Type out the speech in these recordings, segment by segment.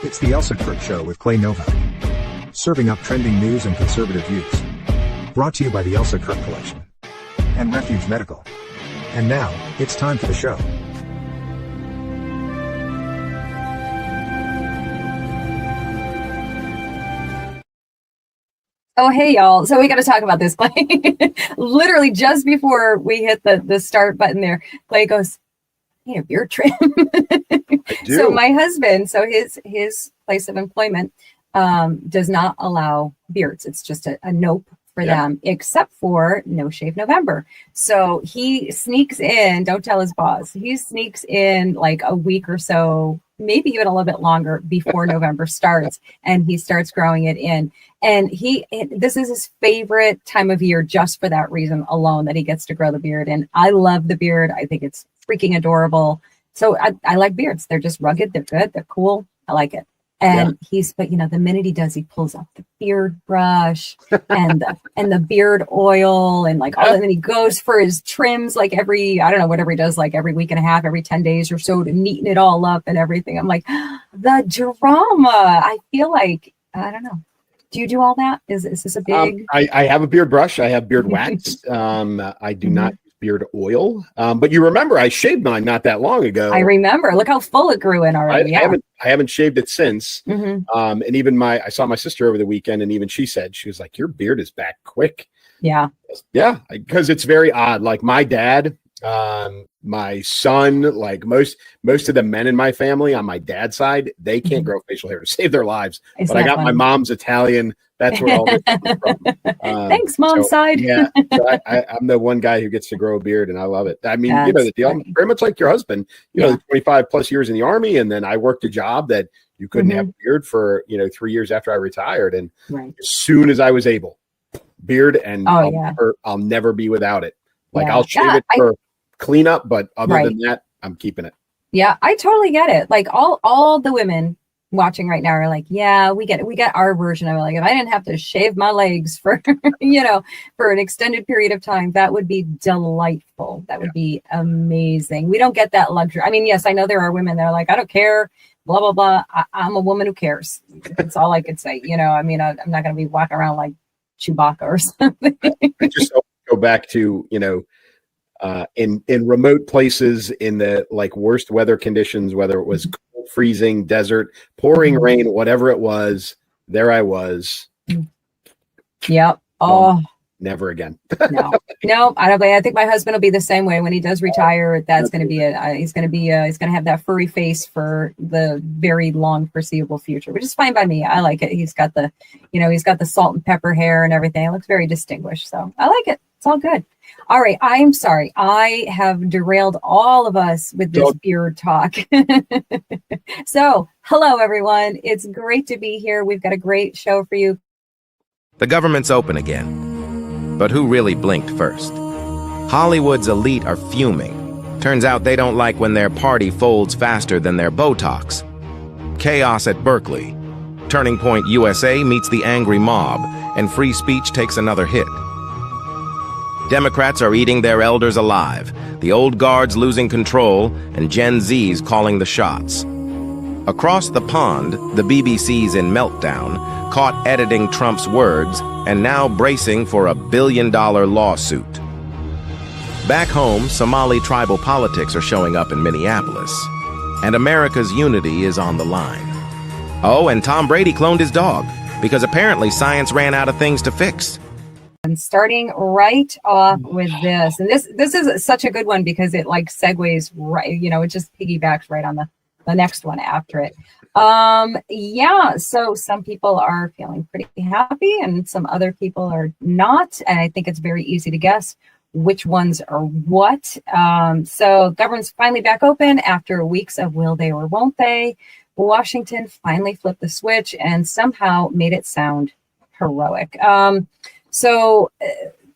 It's the Elsa Kirk Show with Clay Novak. Serving up trending news and conservative views. Brought to you by the Elsa Kirk Collection and Refuge Medical. And now, it's time for the show. Oh, hey, y'all. So we got to talk about this, Clay. Literally just before we hit the start button there, Clay goes, hey, a beard trim. So my husband, so his place of employment does not allow beards. It's just a nope for them, except for No Shave November. So he sneaks in, don't tell his boss, he sneaks in like a week or so, maybe even a little bit longer before November starts, and he starts growing it in. And this is his favorite time of year just for that reason alone, that he gets to grow the beard. And I love the beard. I think it's freaking adorable. So I like beards. They're just rugged. They're good. They're cool. I like it. And but the minute he does, he pulls up the beard brush and the beard oil and like all that. And then he goes for his trims like every, I don't know, whatever he does, like every week and a half, every 10 days or so to neaten it all up and everything. I'm like, the drama. I feel like, I don't know. Do you do all that? Is this a big? I have a beard brush. I have beard wax. I do not use beard oil. But you remember I shaved mine not that long ago. I remember. Look how full it grew in already. I haven't shaved it since. And even I saw my sister over the weekend, and even she said, she was like, your beard is back quick. Yeah. Yeah. Because it's very odd. Like my dad, my son, like most of the men in my family on my dad's side, they can't grow facial hair to save their lives. But I got my mom's Italian. That's where all this comes from. Thanks, mom's side. Yeah, so I'm the one guy who gets to grow a beard, and I love it. I mean, the deal. I'm very much like your husband. 25 plus years in the Army, and then I worked a job that you couldn't have a beard for 3 years after I retired, and as soon as I was able, beard, and I'll never be without it. Like I'll shave it for cleanup, but other than that, I'm keeping it. Yeah, I totally get it. Like all the women watching right now are like, yeah, we get it. We got our version of it. Like if I didn't have to shave my legs for for an extended period of time, that would be delightful. That would be amazing. We don't get that luxury. I mean, yes, I know there are women that are like, I don't care, blah blah blah. I'm a woman who cares. That's all I could say. I mean, I'm not going to be walking around like Chewbacca or something. I just go back to in remote places, in the like worst weather conditions, whether it was cold, freezing, desert, pouring rain, whatever it was, there I was. Yep. Oh, never again. No, I don't. I think my husband will be the same way when he does retire. That's going to be it. He's going to have that furry face for the very long foreseeable future, which is fine by me. I like it. He's got the, he's got the salt and pepper hair and everything. It looks very distinguished. So I like it. It's all good. All right. I'm sorry. I have derailed all of us with this beard talk. So hello, everyone. It's great to be here. We've got a great show for you. The government's open again. But who really blinked first? Hollywood's elite are fuming. Turns out they don't like when their party folds faster than their Botox. Chaos at Berkeley. Turning Point USA meets the angry mob, and free speech takes another hit. Democrats are eating their elders alive, the old guards losing control, and Gen Z's calling the shots. Across the pond, the BBC's in Meltdown, caught editing Trump's words, and now bracing for a billion-dollar lawsuit. Back home, Somali tribal politics are showing up in Minneapolis, and America's unity is on the line. Oh, and Tom Brady cloned his dog, because apparently science ran out of things to fix. And starting right off with this, and this is such a good one because it like segues right, it just piggybacks right on the next one after it. So some people are feeling pretty happy and some other people are not, and I think it's very easy to guess which ones are what. So government's finally back open after weeks of will they or won't they. Washington finally flipped the switch and somehow made it sound heroic. So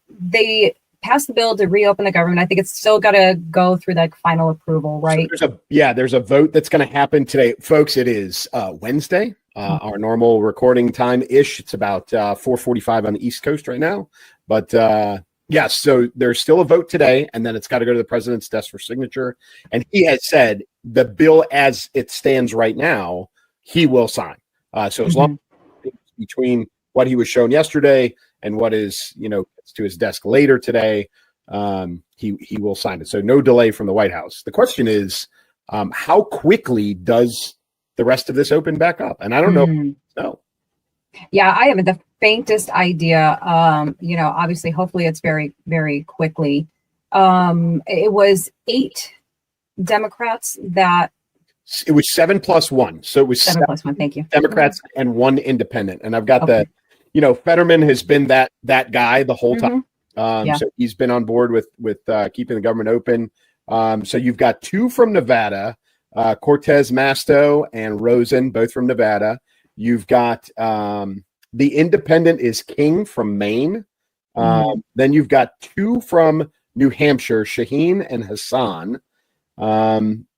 they passed the bill to reopen the government. I think it's still got to go through like final approval, right? So there's a vote that's going to happen today, folks. It is Wednesday, our normal recording time ish. It's about 4:45 on the East Coast right now. But so there's still a vote today, and then it's got to go to the president's desk for signature. And he has said the bill as it stands right now, he will sign. So as long as between what he was shown yesterday and what is, gets to his desk later today, he will sign it. So no delay from the White House. The question is, how quickly does the rest of this open back up? And I don't know. No. Yeah, I haven't the faintest idea. Obviously, hopefully it's very, very quickly. It was 8 Democrats that. It was 7 plus 1. So it was 7 plus 1. Thank you. Democrats and 1 independent. And I've got Fetterman has been that guy the whole time. So he's been on board with keeping the government open. So you've got 2 from Nevada, Cortez Masto and Rosen, both from Nevada. You've got the independent is King from Maine. Then you've got 2 from New Hampshire, Shaheen and Hassan.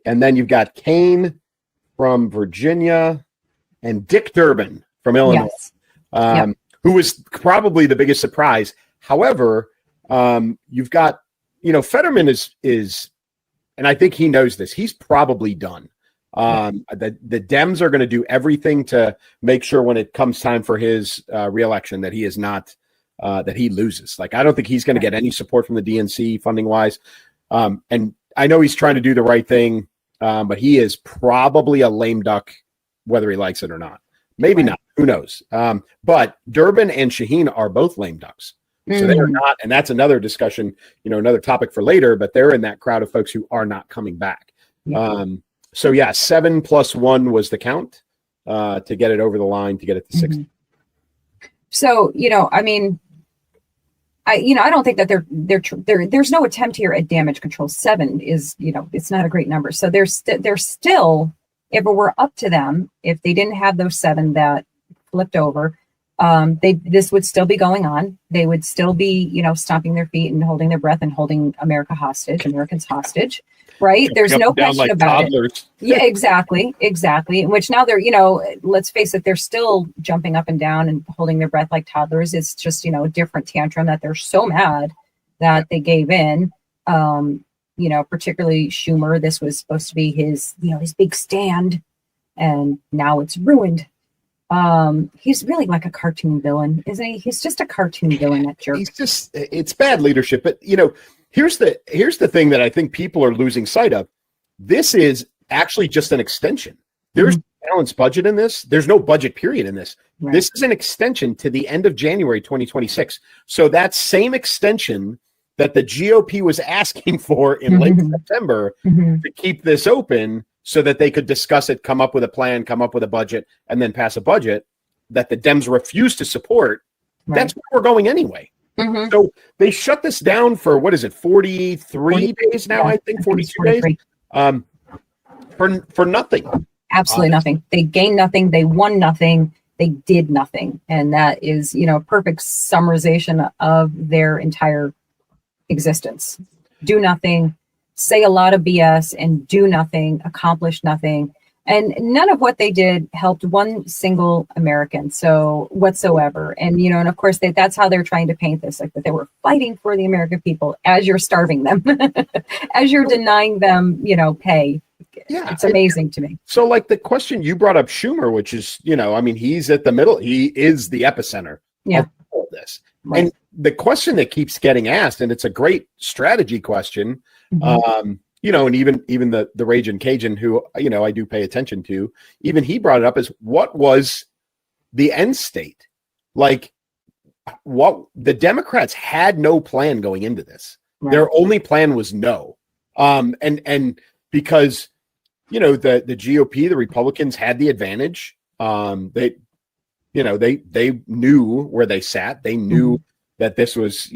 And then you've got Kane from Virginia and Dick Durbin from Illinois, who was probably the biggest surprise. However, you've got, Fetterman is, and I think he knows this, he's probably done. The Dems are going to do everything to make sure when it comes time for his reelection that he is not, that he loses. Like, I don't think he's going to get any support from the DNC funding wise. And I know he's trying to do the right thing, but he is probably a lame duck, whether he likes it or not. Maybe not. Who knows? But Durbin and Shaheen are both lame ducks. So they are not, and that's another discussion, another topic for later, but they're in that crowd of folks who are not coming back. 7 plus 1 was the count to get it over the line, to get it to 60. So, I don't think that there's no attempt here at damage control. 7 is, it's not a great number. So they're still, if it were up to them, if they didn't have those 7 that flipped over, this would still be going on. They would still be, stomping their feet and holding their breath and holding Americans hostage, right? There's no question about it. Yeah, exactly. Which now they're, let's face it, they're still jumping up and down and holding their breath like toddlers. It's just, a different tantrum that they're so mad that they gave in. Particularly Schumer, this was supposed to be his big stand, and now it's ruined. He's really like a cartoon villain, isn't he? He's just a cartoon villain, that jerk. It's bad leadership. But here's the thing that I think people are losing sight of. This is actually just an extension. There's no balanced budget in this. There's no budget period in this. Right. This is an extension to the end of January 2026. So that same extension that the GOP was asking for in late September to keep this open so that they could discuss it, come up with a plan, come up with a budget, and then pass a budget that the Dems refuse to support. Right. That's where we're going anyway. So they shut this down for, 43 days now, I think 42 days, for nothing. Absolutely nothing. They gained nothing. They won nothing. They did nothing. And that is, a perfect summarization of their entire existence. Do nothing, say a lot of BS, and do nothing, accomplish nothing. And none of what they did helped one single American whatsoever. And, and of course, that's how they're trying to paint this, like that they were fighting for the American people as you're starving them, as you're denying them, pay. Yeah, it's amazing to me. So like the question you brought up, Schumer, which is, he's at the middle. He is the epicenter of all this. Right. And the question that keeps getting asked, and it's a great strategy question, and even the Ragin' Cajun, who, I do pay attention to, even he brought it up as what was the end state? Like, what the Democrats had no plan going into this. Right. Their only plan was no. And because, the GOP, the Republicans had the advantage. They knew where they sat. They knew that this was,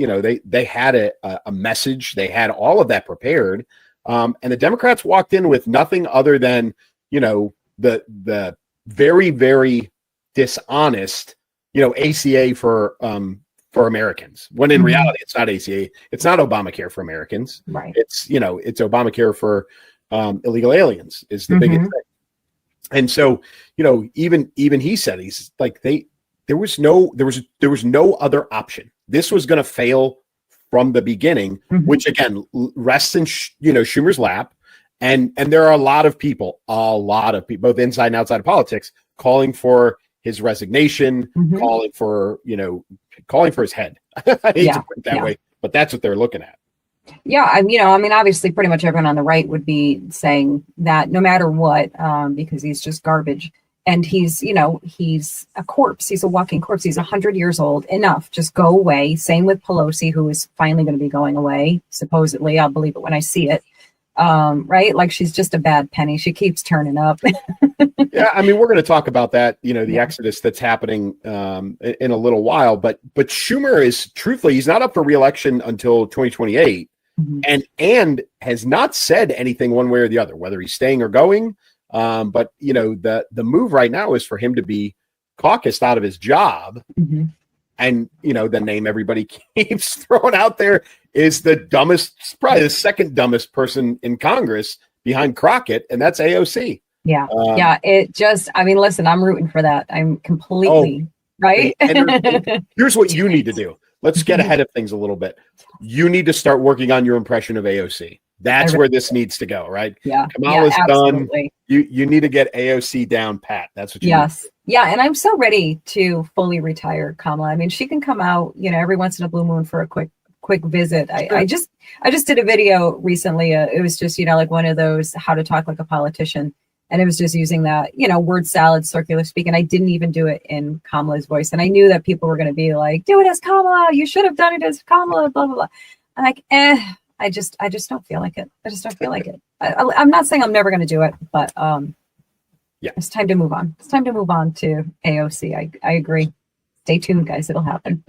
they had a message. They had all of that prepared. And the Democrats walked in with nothing other than, the very, very dishonest, ACA for Americans. When in reality, it's not ACA. It's not Obamacare for Americans. Right. It's, it's Obamacare for illegal aliens is the biggest thing. And so, even he said, he's like, there was no other option. This was going to fail from the beginning, which again rests in Schumer's lap, and there are a lot of people, both inside and outside of politics, calling for his resignation, Mhm. calling for his head. I hate to put it that way, but that's what they're looking at. Yeah, I mean, obviously, pretty much everyone on the right would be saying that no matter what, because he's just garbage, and he's a corpse. He's a walking corpse. He's 100 years old. Enough, just go away. Same with Pelosi, who is finally going to be going away. Supposedly, I'll believe it when I see it. Right? Like she's just a bad penny. She keeps turning up. Yeah, I mean, we're going to talk about that. The exodus that's happening in a little while. But Schumer is truthfully, he's not up for re-election until 2028. Mm-hmm. and has not said anything one way or the other, whether he's staying or going. But the move right now is for him to be caucused out of his job. Mm-hmm. And the name everybody keeps throwing out there is the dumbest, probably the second dumbest person in Congress behind Crockett, and that's AOC. Yeah. Listen, I'm rooting for that. I'm completely right. And here's what you need to do. Let's get ahead of things a little bit. You need to start working on your impression of AOC. That's where this needs to go, right? Yeah. Kamala's done. You need to get AOC down pat. That's what you need. Yeah. And I'm so ready to fully retire Kamala. I mean, she can come out, every once in a blue moon for a quick visit. I just did a video recently. It was just, like one of those how to talk like a politician. And it was just using that, word salad, circular speak. And I didn't even do it in Kamala's voice. And I knew that people were going to be like, do it as Kamala. You should have done it as Kamala, blah, blah, blah. I'm like, I just don't feel like it. I just don't feel like it. I'm not saying I'm never going to do it, but it's time to move on. It's time to move on to AOC. I agree. Stay tuned, guys. It'll happen.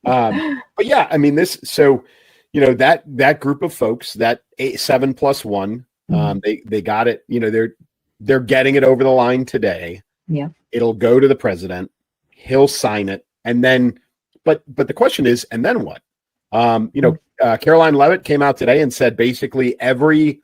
But yeah, I mean, that group of folks, that 7+1, they got it. They're getting it over the line today. Yeah. It'll go to the president. He'll sign it. And then, but the question is, and then what? Caroline Leavitt came out today and said basically every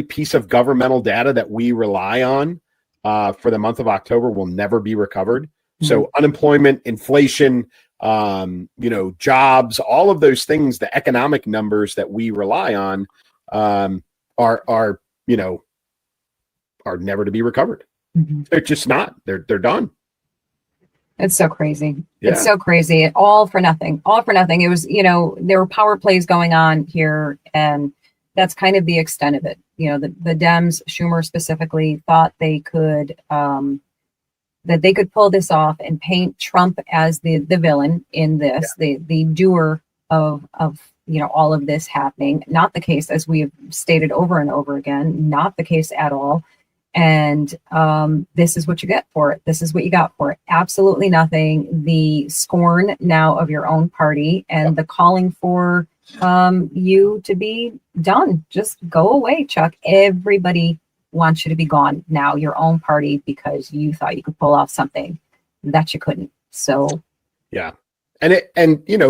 piece of governmental data that we rely on for the month of October will never be recovered. Mm-hmm. So unemployment, inflation, jobs, all of those things, the economic numbers that we rely on are never to be recovered. Mm-hmm. They're just not. They're done. It's so crazy. Yeah. It's so crazy. All for nothing. It was, there were power plays going on here, and that's kind of the extent of it. The Dems, Schumer specifically, thought they could pull this off and paint Trump as the villain in this, the doer of all of this happening. Not the case, as we have stated over and over again, not the case at all. And this is what you get for it. This is what you got for it. Absolutely nothing. The scorn now of your own party and the calling for you to be done. Just go away, Chuck. Everybody wants you to be gone now, your own party, because you thought you could pull off something that you couldn't. So, yeah. And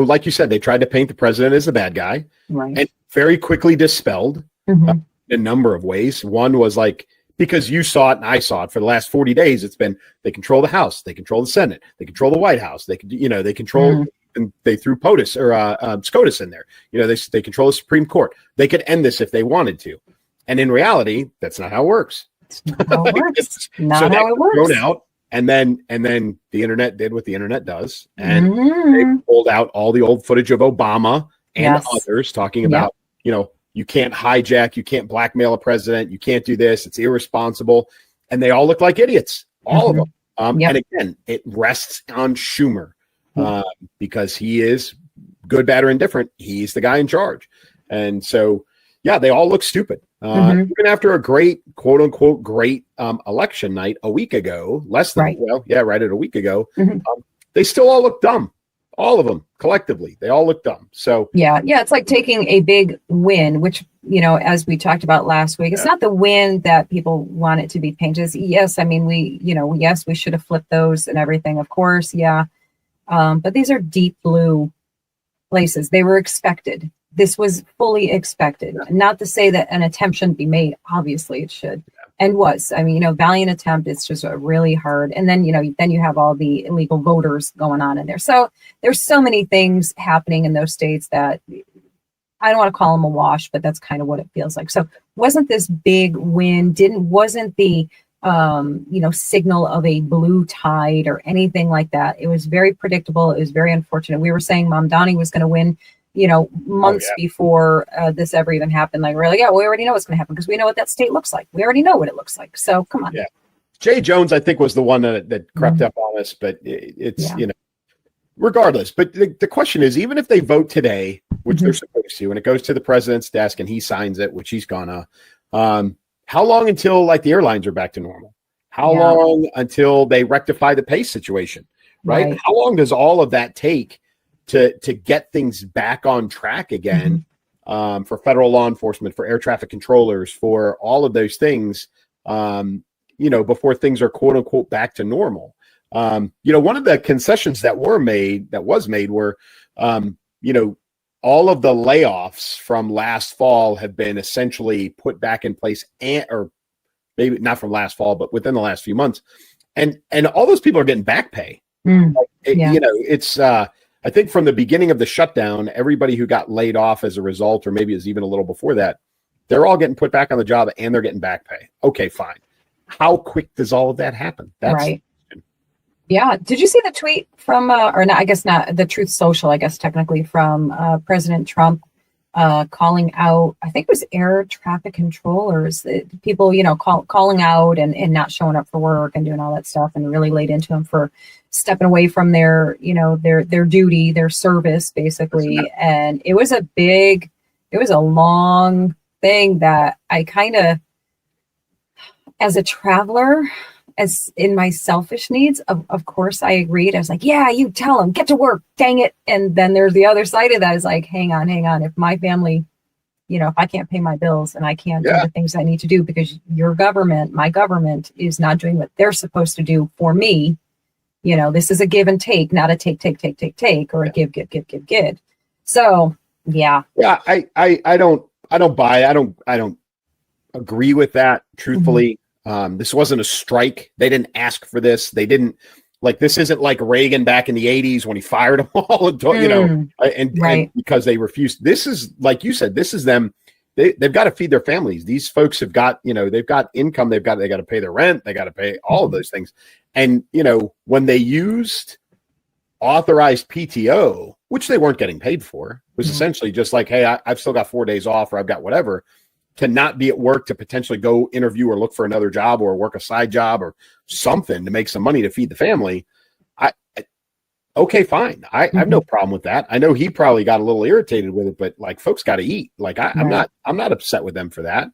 like you said, they tried to paint the president as the bad guy, right? And very quickly dispelled in a number of ways. One was like, because you saw it and I saw it for the last 40 days, it's been, they control the House, they control the Senate, they control the White House, they control, and they threw POTUS or SCOTUS in there. They control the Supreme Court. They could end this if they wanted to. And in reality, that's not how it works. It's not how it works. Not how it works. Thrown out. And then the internet did what the internet does. And they pulled out all the old footage of Obama and others talking about, you can't hijack, you can't blackmail a president, you can't do this, it's irresponsible. And they all look like idiots, all of them. And again, it rests on Schumer because he is good, bad, or indifferent. He's the guy in charge. And so, they all look stupid. Even after a great, quote unquote, great election night a week ago, right at a week ago, they still all look dumb. All of them collectively, they all look dumb. So it's like taking a big win, which, as we talked about last week, it's not the win that people want it to be painted as. Yes, I mean, we should have flipped those and everything, of course. But these are deep blue places. They were expected. This was fully expected. Not to say that an attempt shouldn't be made. Obviously it should. And was. I mean, valiant attempt. It's just really hard. And then, then you have all the illegal voters going on in there. So there's so many things happening in those states that I don't want to call them a wash, but that's kind of what it feels like. So wasn't this big win? Wasn't the signal of a blue tide or anything like that. It was very predictable. It was very unfortunate. We were saying Mom Donnie was going to win, months before this ever even happened. Like, we're like, yeah, we already know what's going to happen because we know what that state looks like. We already know what it looks like. So come on. Yeah. Jay Jones, I think, was the one that crept up on us, but it's, regardless. But the question is, even if they vote today, which they're supposed to, and it goes to the president's desk and he signs it, which he's gonna, how long until like the airlines are back to normal? How long until they rectify the pay situation, right? How long does all of that take to get things back on track again for federal law enforcement, for air traffic controllers, for all of those things, before things are quote unquote back to normal? One of the concessions that was made were, all of the layoffs from last fall have been essentially put back in place, or maybe not from last fall, but within the last few months. And all those people are getting back pay. It's, I think from the beginning of the shutdown, everybody who got laid off as a result, or maybe it was even a little before that, they're all getting put back on the job and they're getting back pay. Okay, fine. How quick does all of that happen? That's right. Yeah. Did you see the tweet from, or not, I guess not, the Truth Social, I guess technically, from President Trump calling out, I think it was air traffic controllers, people, calling out and not showing up for work and doing all that stuff, and really laid into them for stepping away from their duty, their service, basically. And it was a long thing that I kind of, as a traveler, as in my selfish needs, of course I agreed. I was like, yeah, you tell them, get to work, dang it. And then there's the other side of that is like, hang on. If my family, if I can't pay my bills and I can't do the things I need to do because your government, my government, is not doing what they're supposed to do for me, this is a give and take, not a take, or a give. So yeah. Yeah. I don't buy, I don't agree with that, truthfully. This wasn't a strike. They didn't ask for this. They didn't, this isn't like Reagan back in the 80s when he fired them all, and because they refused. This is, like you said, this is them. They've got to feed their families. These folks have got, they've got income. They got to pay their rent. They got to pay all of those things. And, when they used authorized PTO, which they weren't getting paid for, was essentially just like, hey, I've still got 4 days off, or I've got whatever, to not be at work, to potentially go interview or look for another job or work a side job or something to make some money to feed the family. Okay, fine. I have no problem with that. I know he probably got a little irritated with it, but folks got to eat. I'm not upset with them for that.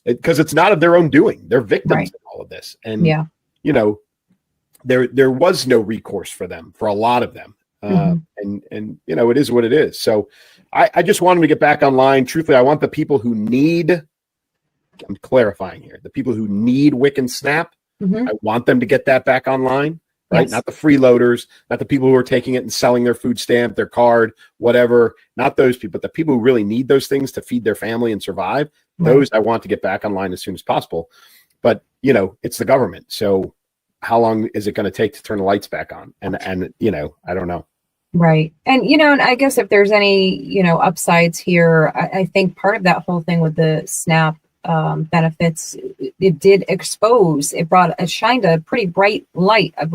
Because it's not of their own doing. They're victims of all of this. And, there was no recourse for them, for a lot of them. And it is what it is. So I just want them to get back online. Truthfully, I want the people who need, I'm clarifying here, the people who need WIC and SNAP, I want them to get that back online, right? Yes. Not the freeloaders, not the people who are taking it and selling their food stamp, their card, whatever, not those people, but the people who really need those things to feed their family and survive. Those I want to get back online as soon as possible. But, it's the government. So how long is it going to take to turn the lights back on? And I don't know. Right. And, and I guess if there's any, upsides here, I think part of that whole thing with the SNAP benefits, it did expose, it shined a pretty bright light, a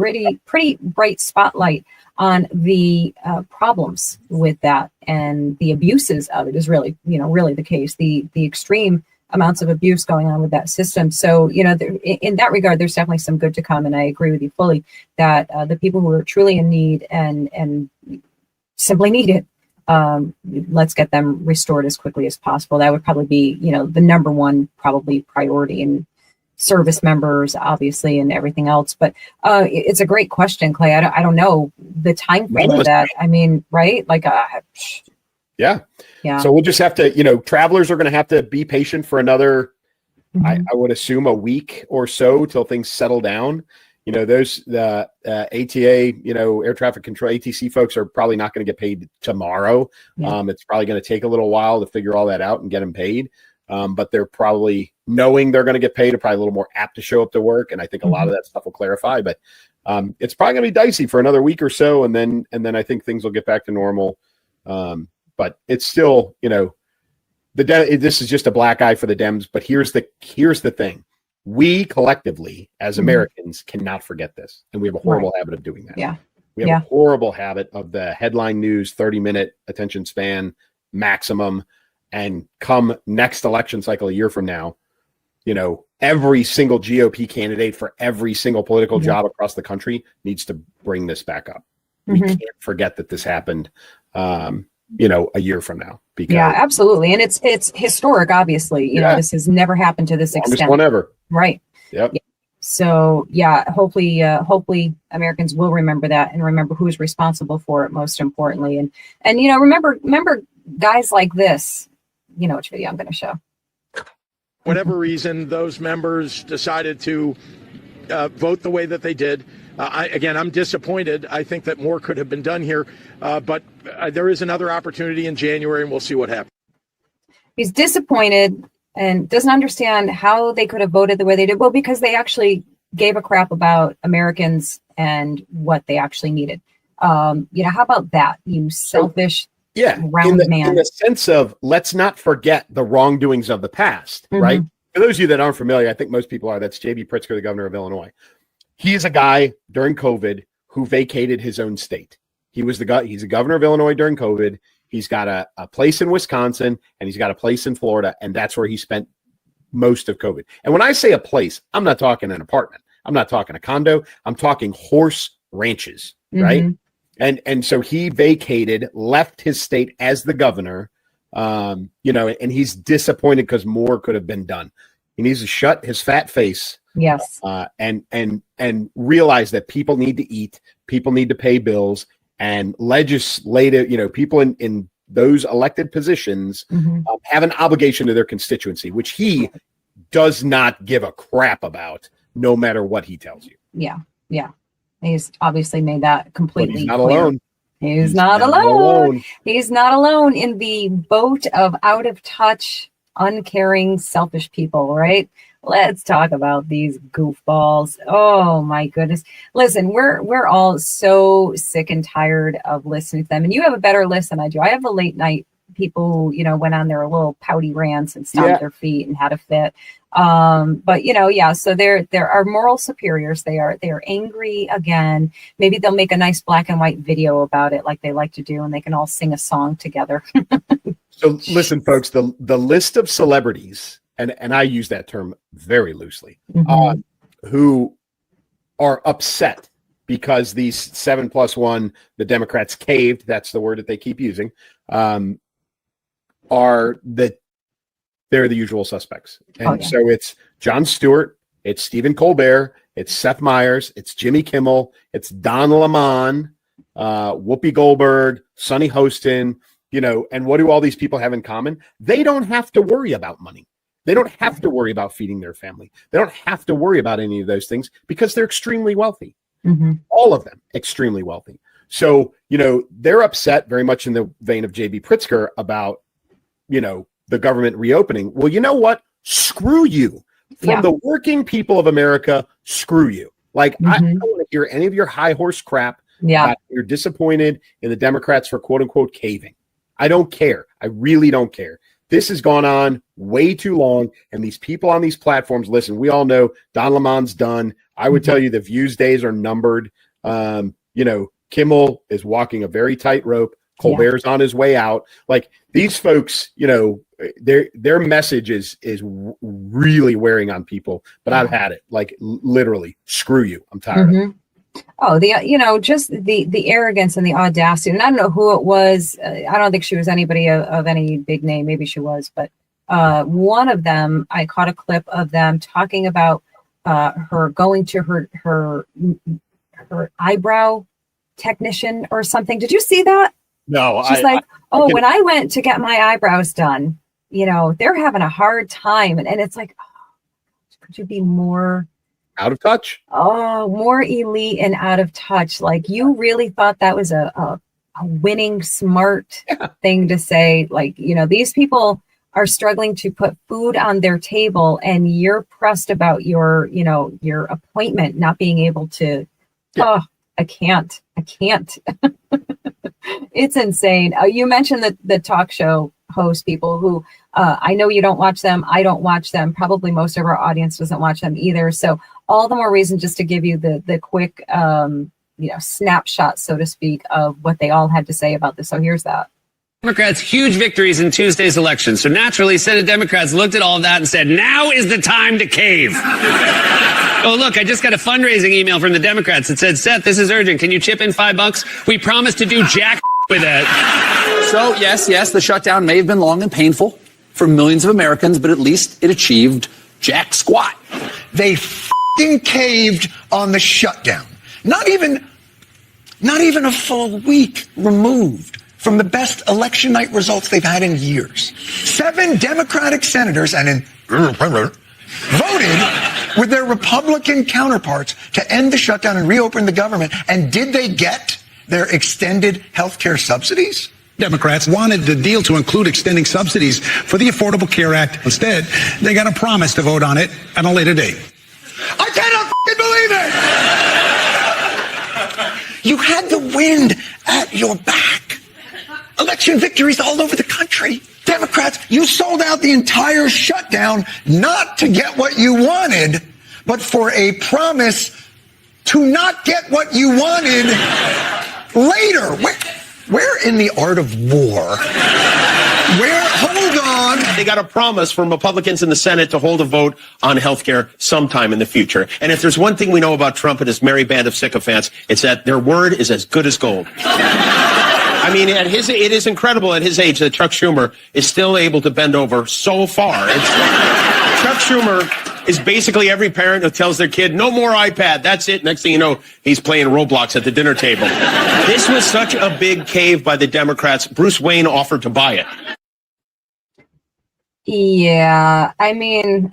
pretty bright spotlight on the problems with that, and the abuses of it is really, really the case, the extreme amounts of abuse going on with that system. So, in that regard, there's definitely some good to come. And I agree with you fully that the people who are truly in need and simply need it, let's get them restored as quickly as possible. That would probably be, the number one probably priority, and service members, obviously, and everything else. But it's a great question, Clay. I don't know the time frame of that. I mean, right? Yeah. So we'll just have to, travelers are going to have to be patient for another, I would assume, a week or so till things settle down. The ATA, air traffic control, ATC folks are probably not going to get paid tomorrow. It's probably going to take a little while to figure all that out and get them paid. But they're probably, knowing they're going to get paid, are probably a little more apt to show up to work. And I think a lot of that stuff will clarify, but it's probably going to be dicey for another week or so. And then I think things will get back to normal. But it's still, this is just a black eye for the Dems. But here's the thing. we collectively as Americans cannot forget this. And we have a horrible habit of doing that. Yeah. We have a horrible habit of the headline news, 30-minute attention span maximum. And come next election cycle, a year from now, you know, every single GOP candidate for every single political job across the country needs to bring this back up. We can't forget that this happened, you know, a year from now. Because absolutely. And it's historic, obviously. You know, this has never happened to this extent. One ever. Right. Yep. Yeah. So hopefully Americans will remember that and remember who's responsible for it, most importantly. And you know, remember guys like this. You know which video I'm going to show. Whatever reason, those members decided to vote the way that they did. I'm disappointed. I think that more could have been done here, but there is another opportunity in January, and we'll see what happens. He's disappointed and doesn't understand how they could have voted the way they did. Well, because they actually gave a crap about Americans and what they actually needed. You know, how about that, you selfish round man? In the sense of, let's not forget the wrongdoings of the past, right? For those of you that aren't familiar, I think most people are. That's J.B. Pritzker, the governor of Illinois. He is a guy during COVID who vacated his own state. He's a governor of Illinois during COVID. He's got a place in Wisconsin and he's got a place in Florida, and that's where he spent most of COVID. And when I say a place, I'm not talking an apartment. I'm not talking a condo. I'm talking horse ranches, right? And so he vacated, left his state as the governor, you know, and he's disappointed because more could have been done. He needs to shut his fat face. Yes. And realize that people need to eat, people need to pay bills, and legislative, you know, people in those elected positions have an obligation to their constituency, which he does not give a crap about, no matter what he tells you. Yeah. Yeah. He's obviously made that completely He's not clear. alone. He's not alone. He's not alone in the boat of out of touch, uncaring, selfish people, right? Let's talk about these goofballs. Oh my goodness. Listen, we're all so sick and tired of listening to them. And you have a better list than I do. I have the late night people who, you know, went on their little pouty rants and stomped their feet and had a fit. But you know, so they're our moral superiors. They are angry again. Maybe they'll make a nice black and white video about it like they like to do, and they can all sing a song together. So listen, folks, the list of celebrities, and I use that term very loosely, who are upset because these 7+1, the Democrats caved, that's the word that they keep using, they're the usual suspects. And so it's Jon Stewart, it's Stephen Colbert, it's Seth Meyers, it's Jimmy Kimmel, it's Don Lemon, Whoopi Goldberg, Sonny Hostin, you know, and what do all these people have in common? They don't have to worry about money. They don't have to worry about feeding their family. They don't have to worry about any of those things because they're extremely wealthy. All of them extremely wealthy. So, you know, they're upset very much in the vein of J.B. Pritzker about, you know, the government reopening. Well, you know what? Screw you. From the working people of America, screw you. Like, I don't want to hear any of your high horse crap. You're disappointed in the Democrats for quote unquote caving. I don't care. I really don't care. This has gone on way too long. And these people on these platforms, listen, we all know Don Lemon's done. I would tell you the View's days are numbered. You know, Kimmel is walking a very tight rope. Colbert's on his way out. Like, these folks, you know, their message is really wearing on people, but I've had it. Like, literally, screw you. I'm tired of it. Oh, you know, just the arrogance and the audacity. And I don't know who it was. I don't think she was anybody of any big name. Maybe she was, but one of them, I caught a clip of them talking about her going to her eyebrow technician or something. Did you see that? No, she's when I went to get my eyebrows done, you know, they're having a hard time. And it's like, could you be more out of touch? Oh, more elite and out of touch. Like, you really thought that was a winning, smart thing to say. Like, you know, these people are struggling to put food on their table, and you're pressed about your appointment not being able to. Oh, I can't. It's insane. You mentioned the talk show host people who I know you don't watch them. I don't watch them. Probably most of our audience doesn't watch them either. So all the more reason just to give you the quick, snapshot, so to speak, of what they all had to say about this. So here's that. Democrats' huge victories in Tuesday's election. So naturally, Senate Democrats looked at all of that and said, now is the time to cave. Oh, look, I just got a fundraising email from the Democrats that said, Seth, this is urgent. Can you chip in $5? We promise to do jack with it. So, yes, the shutdown may have been long and painful for millions of Americans, but at least it achieved jack squat. They f***ing caved on the shutdown. Not even a full week removed from the best election night results they've had in years. 7 Democratic senators voted with their Republican counterparts to end the shutdown and reopen the government. And did they get their extended health care subsidies? Democrats wanted the deal to include extending subsidies for the Affordable Care Act. Instead, they got a promise to vote on it at a later date. I cannot f***ing believe it! You had the wind at your back. Election victories all over the country. Democrats, you sold out the entire shutdown not to get what you wanted, but for a promise to not get what you wanted later. Where in the art of war? Hold on. They got a promise from Republicans in the Senate to hold a vote on health care sometime in the future. And if there's one thing we know about Trump and his merry band of sycophants, it's that their word is as good as gold. I mean, it is incredible at his age that Chuck Schumer is still able to bend over so far. Chuck Schumer is basically every parent who tells their kid, no more iPad, that's it. Next thing you know, he's playing Roblox at the dinner table. This was such a big cave by the Democrats. Bruce Wayne offered to buy it. Yeah, I mean,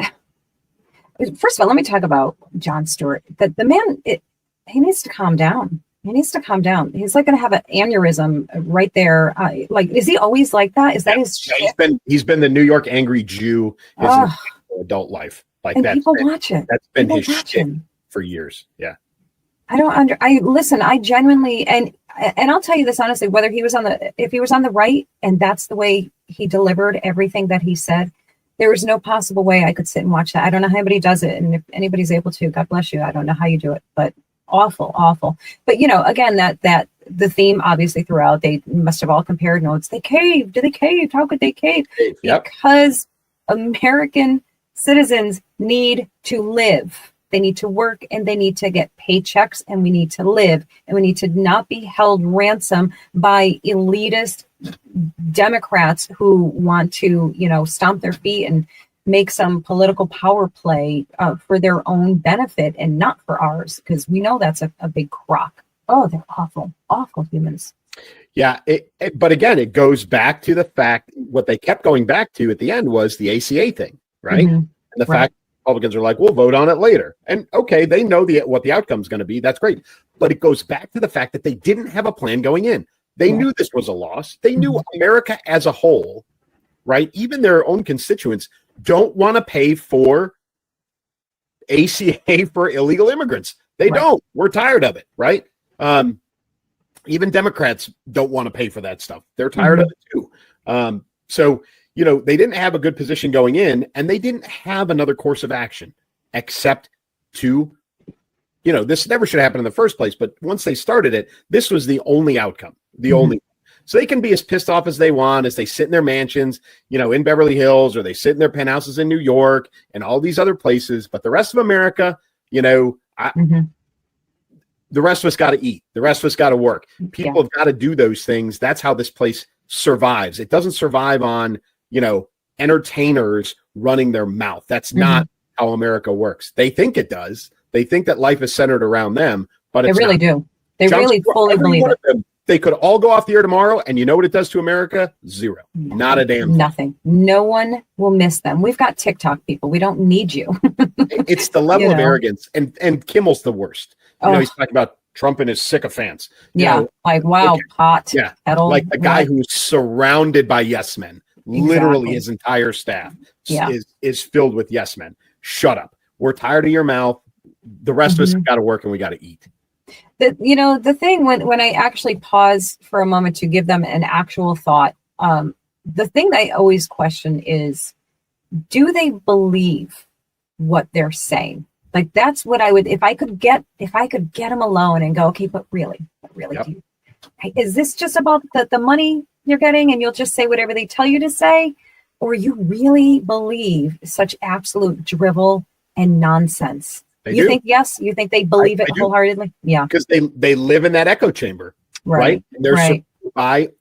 first of all, let me talk about Jon Stewart. The man, he needs to calm down. He needs to calm down. He's like going to have an aneurysm right there. Is he always like that? Is that his? Yeah, he's been the New York angry Jew his entire adult life. Like that. People watch it. That's been his shit for years. Yeah. I genuinely, and I'll tell you this honestly, whether if he was on the right and that's the way he delivered everything that he said, there was no possible way I could sit and watch that. I don't know how anybody does it. And if anybody's able to, God bless you. I don't know how you do it, but awful. But again, that the theme obviously throughout, they must have all compared notes. They caved. Did they cave? How could they cave? Yep. Because American citizens need to live. They need to work and they need to get paychecks, and we need to live, and we need to not be held ransom by elitist Democrats who want to, stomp their feet and make some political power play for their own benefit and not for ours, because we know that's a big crock. Oh, they're awful humans. Yeah, but again, it goes back to the fact, what they kept going back to at the end was the ACA thing, right? Mm-hmm. And the fact Republicans are like, we'll vote on it later. And okay, they know what the outcome is going to be. That's great. But it goes back to the fact that they didn't have a plan going in. They knew this was a loss. They knew America as a whole, right? Even their own constituents don't want to pay for ACA for illegal immigrants. They don't. We're tired of it, right? Even Democrats don't want to pay for that stuff. They're tired of it too. So, they didn't have a good position going in, and they didn't have another course of action except to, this never should happen in the first place. But once they started it, this was the only outcome, only. So they can be as pissed off as they want as they sit in their mansions, in Beverly Hills, or they sit in their penthouses in New York and all these other places. But the rest of America, the rest of us got to eat. The rest of us got to work. People have got to do those things. That's how this place survives. It doesn't survive on, entertainers running their mouth. That's not how America works. They think it does. They think that life is centered around them, but they really do. They really fully believe it. They could all go off the air tomorrow, and you know what it does to America? Zero. Not a damn thing. Nothing. No one will miss them. We've got TikTok people. We don't need you. It's the level of arrogance, and Kimmel's the worst. He's talking about Trump and his sycophants. Pot. Yeah, like the guy who's surrounded by yes men. Literally, his entire staff is filled with yes men. Shut up. We're tired of your mouth. The rest of us have got to work, and we got to eat. The thing when I actually pause for a moment to give them an actual thought, the thing that I always question is, do they believe what they're saying? Like, that's what I would, if I could get them alone and go, okay, but really, Yep. is this just about the money you're getting and you'll just say whatever they tell you to say? Or you really believe such absolute drivel and nonsense? You think they believe it wholeheartedly? Yeah. Because they live in that echo chamber, right? And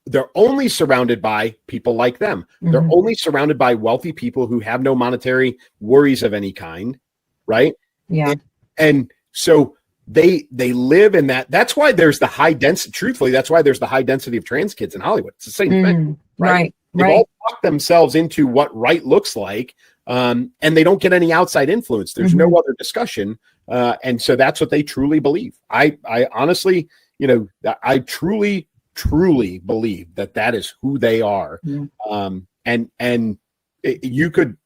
they're only surrounded by people like them. Mm-hmm. They're only surrounded by wealthy people who have no monetary worries of any kind, right? Yeah. And so they live in that. That's why there's the high density. Truthfully, that's why there's the high density of trans kids in Hollywood. It's the same thing, right? They've all talked themselves into what right looks like, and they don't get any outside influence. There's no other discussion, and so that's what they truly believe. I honestly, I truly believe that is who they are. And you could.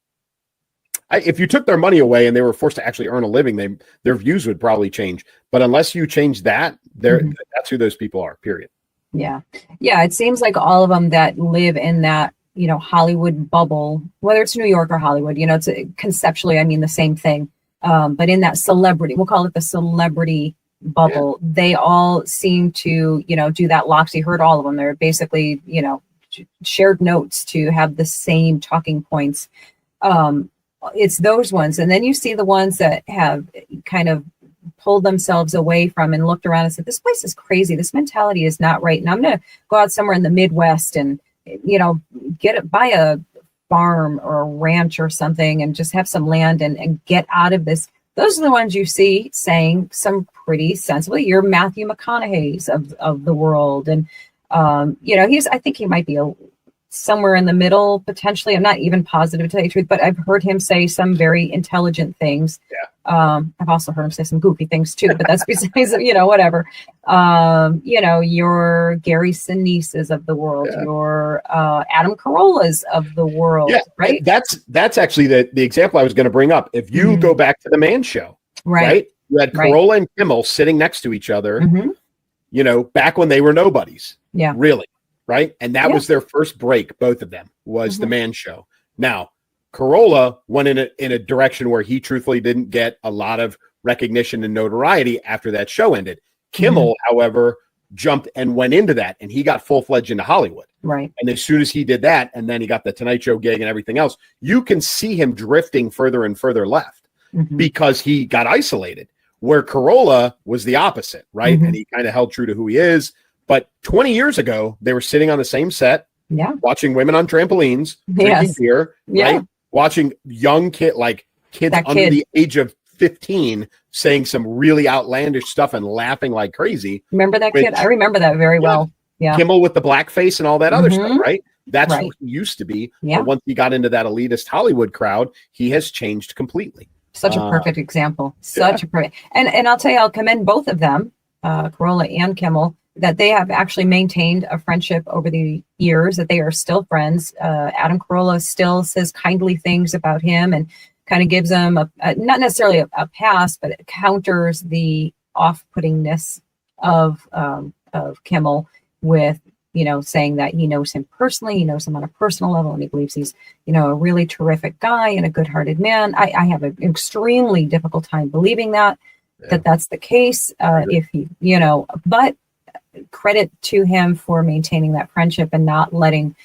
If you took their money away and they were forced to actually earn a living, their views would probably change. But unless you change that, that's who those people are, period. Yeah. Yeah. It seems like all of them that live in that, Hollywood bubble, whether it's New York or Hollywood, it's conceptually, I mean, the same thing. But in that celebrity, we'll call it the celebrity bubble, they all seem to, do that loxy. Heard all of them. They're basically, shared notes to have the same talking points. It's those ones. And then you see the ones that have kind of pulled themselves away from and looked around and said, this place is crazy. This mentality is not right. And I'm going to go out somewhere in the Midwest and, buy a farm or a ranch or something and just have some land and get out of this. Those are the ones you see saying some pretty sensible. You're Matthew McConaughey's of the world. And, I think he might be somewhere in the middle, potentially. I'm not even positive, to tell you the truth, but I've heard him say some very intelligent things. Yeah. I've also heard him say some goofy things too, but that's besides, whatever. Your Gary Sinise's of the world, your Adam Carolla's of the world, right? That's actually the example I was going to bring up. If you go back to the Man Show, right? You had Carolla and Kimmel sitting next to each other, back when they were nobodies. Yeah. Really. Right. And that was their first break. Both of them was the Man Show. Now, Carolla went in a direction where he truthfully didn't get a lot of recognition and notoriety after that show ended. Kimmel, however, jumped and went into that, and he got full-fledged into Hollywood. Right. And as soon as he did that, and then he got the Tonight Show gig and everything else, you can see him drifting further and further left because he got isolated, where Carolla was the opposite, right? And he kind of held true to who he is. But 20 years ago, they were sitting on the same set, watching women on trampolines, drinking beer, right? Watching young kids under the age of 15 saying some really outlandish stuff and laughing like crazy. Remember that kid? I remember that very well. Yeah. Kimmel with the blackface and all that other stuff, right? That's who he used to be. Yeah. But once he got into that elitist Hollywood crowd, he has changed completely. Such a perfect example. Such a perfect. And I'll tell you, I'll commend both of them, Carolla and Kimmel, that they have actually maintained a friendship over the years, that they are still friends. Adam Carolla still says kindly things about him and kind of gives him not necessarily a pass, but it counters the off-puttingness of Kimmel with, saying that he knows him personally, he knows him on a personal level, and he believes he's, a really terrific guy and a good-hearted man. I have an extremely difficult time believing that's the case. If he, but credit to him for maintaining that friendship and not letting,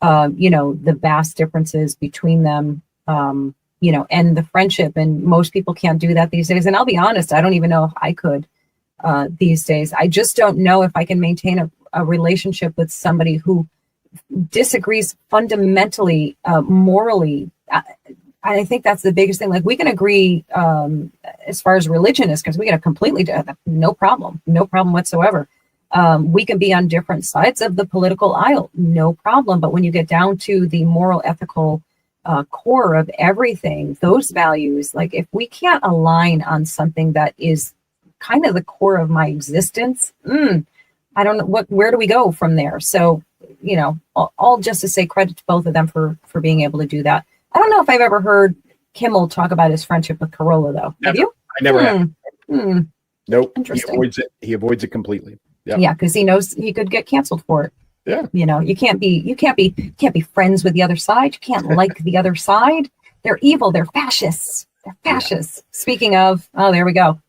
the vast differences between them, end the friendship. And most people can't do that these days. And I'll be honest, I don't even know if I could these days. I just don't know if I can maintain a relationship with somebody who disagrees fundamentally, morally. I think that's the biggest thing. Like, we can agree as far as religion is concerned, we can completely no problem whatsoever. We can be on different sides of the political aisle, no problem. But when you get down to the moral, ethical core of everything, those values, like if we can't align on something that is kind of the core of my existence, I don't know where do we go from there? So, all just to say credit to both of them for being able to do that. I don't know if I've ever heard Kimmel talk about his friendship with Carolla, though. Never. Have you? I never have. Nope. Interesting. He avoids it completely. Yep. Yeah, because he knows he could get canceled for it. Yeah. You can't be friends with the other side. You can't like the other side. They're evil. They're fascists. They're fascists. Yeah. Speaking of, there we go.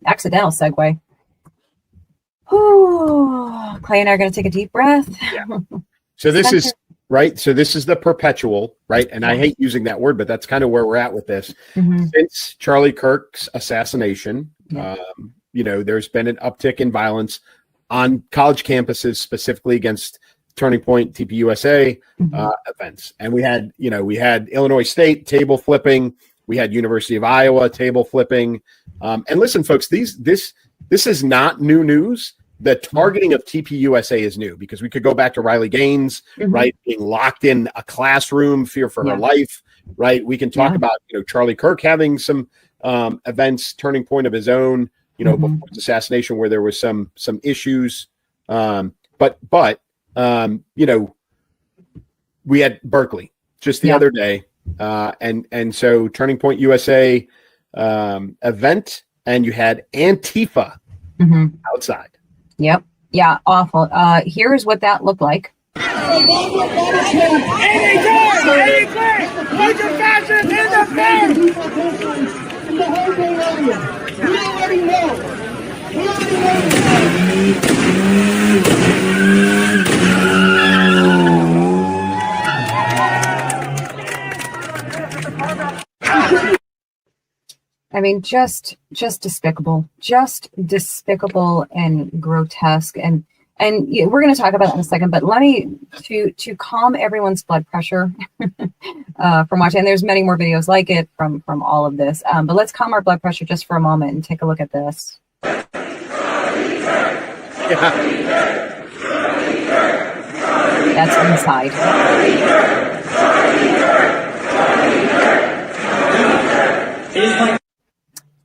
Accidental segue. Whew. Clay and I are going to take a deep breath. Yeah. So this is right. So this is the perpetual, right? And I hate using that word, but that's kind of where we're at with this. Since Charlie Kirk's assassination, there's been an uptick in violence on college campuses, specifically against Turning Point, TPUSA events. And we had Illinois State table flipping. We had University of Iowa table flipping. And listen, folks, this is not new news. The targeting of TPUSA is new because we could go back to Riley Gaines, right, being locked in a classroom, fear for her life, right? We can talk about Charlie Kirk having some events, Turning Point of his own, before his assassination, where there was some issues. But we had Berkeley just the other day, and so Turning Point USA event, and you had Antifa outside. Yep. Yeah. Awful. Here's what that looked like. I mean, just despicable, and grotesque. And we're going to talk about it in a second, but let me, to calm everyone's blood pressure from watching, and there's many more videos like it from all of this, but let's calm our blood pressure just for a moment and take a look at this. That's inside.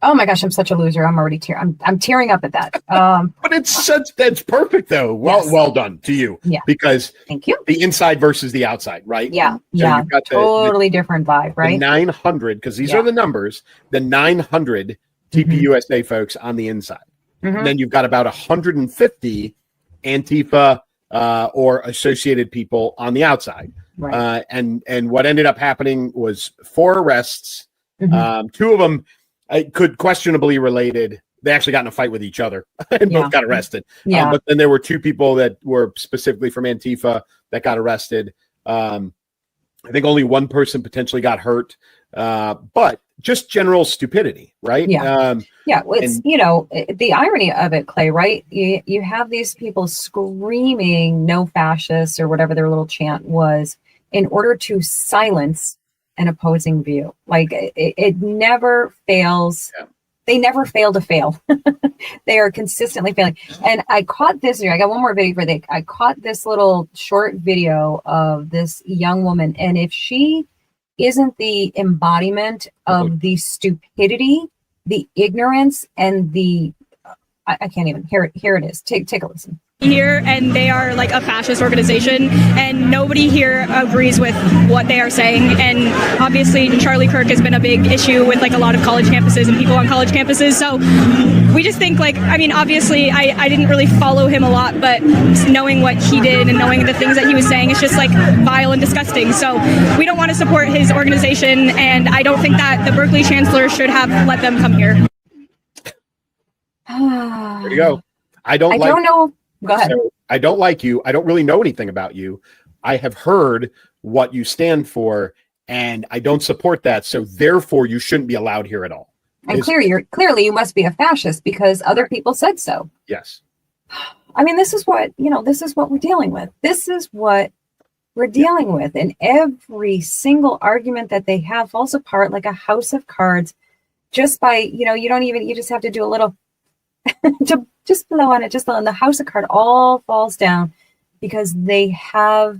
Oh my gosh, I'm such a loser. I'm already I'm tearing up at that. But that's perfect though. Well done to you. Yeah. Because thank you. The inside versus the outside, right? Yeah. So you've got totally different vibe, right? The 900, because these are the numbers, the 900 TPUSA folks on the inside. And then you've got about 150 Antifa or associated people on the outside. Right. And what ended up happening was 4 arrests. 2 of them could questionably related. They actually got in a fight with each other and both got arrested. But then there were 2 people that were specifically from Antifa that got arrested. I think only 1 person potentially got hurt. But just general stupidity, right? It's the irony of it, Clay, right? You have these people screaming no fascists or whatever their little chant was in order to silence an opposing view. Like it never fails. They never fail to fail. They are consistently failing. And I caught this video. I got one more video for that. I caught this little short video of this young woman, and if she isn't the embodiment of the stupidity, the ignorance, and the I can't even hear it. Here it is. Take a listen. Here, and they are like a fascist organization, and nobody here agrees with what they are saying. And obviously Charlie Kirk has been a big issue with like a lot of college campuses and people on college campuses, so we just think obviously I didn't really follow him a lot, but knowing what he did and knowing the things that he was saying, it's just like vile and disgusting. So we don't want to support his organization, and I don't think that the Berkeley chancellor should have let them come here. There you go. I don't know. Go ahead. So I don't like you. I don't really know anything about you. I have heard what you stand for, and I don't support that. So therefore, you shouldn't be allowed here at all. And clearly you must be a fascist because other people said so. Yes. I mean, this is what we're dealing with. This is what we're dealing with. And every single argument that they have falls apart like a house of cards just by, you just have to do a little to just blow on it, just on the house of cards all falls down because they have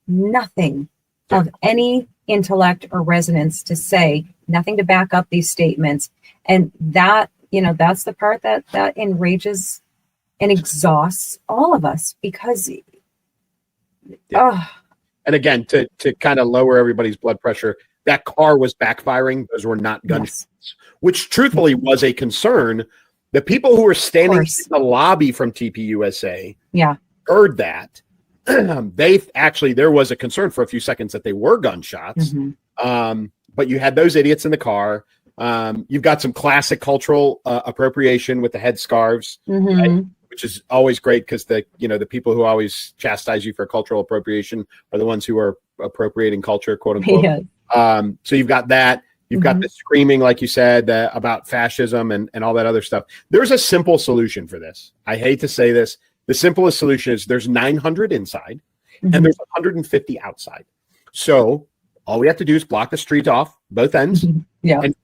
nothing of any intellect or resonance to say, nothing to back up these statements. And that, that's the part that enrages and exhausts all of us because and again, to kind of lower everybody's blood pressure, that car was backfiring. Those were not gunshots, which truthfully was a concern. The people who were standing in the lobby from TPUSA heard that, there was a concern for a few seconds that they were gunshots. But you had those idiots in the car. You've got some classic cultural appropriation with the headscarves, right? Which is always great because the people who always chastise you for cultural appropriation are the ones who are appropriating culture, quote unquote. Yeah. So you've got that. You've got the screaming, like you said, about fascism and all that other stuff. There's a simple solution for this. I hate to say this. The simplest solution is there's 900 inside and there's 150 outside. So all we have to do is block the street off, both ends, and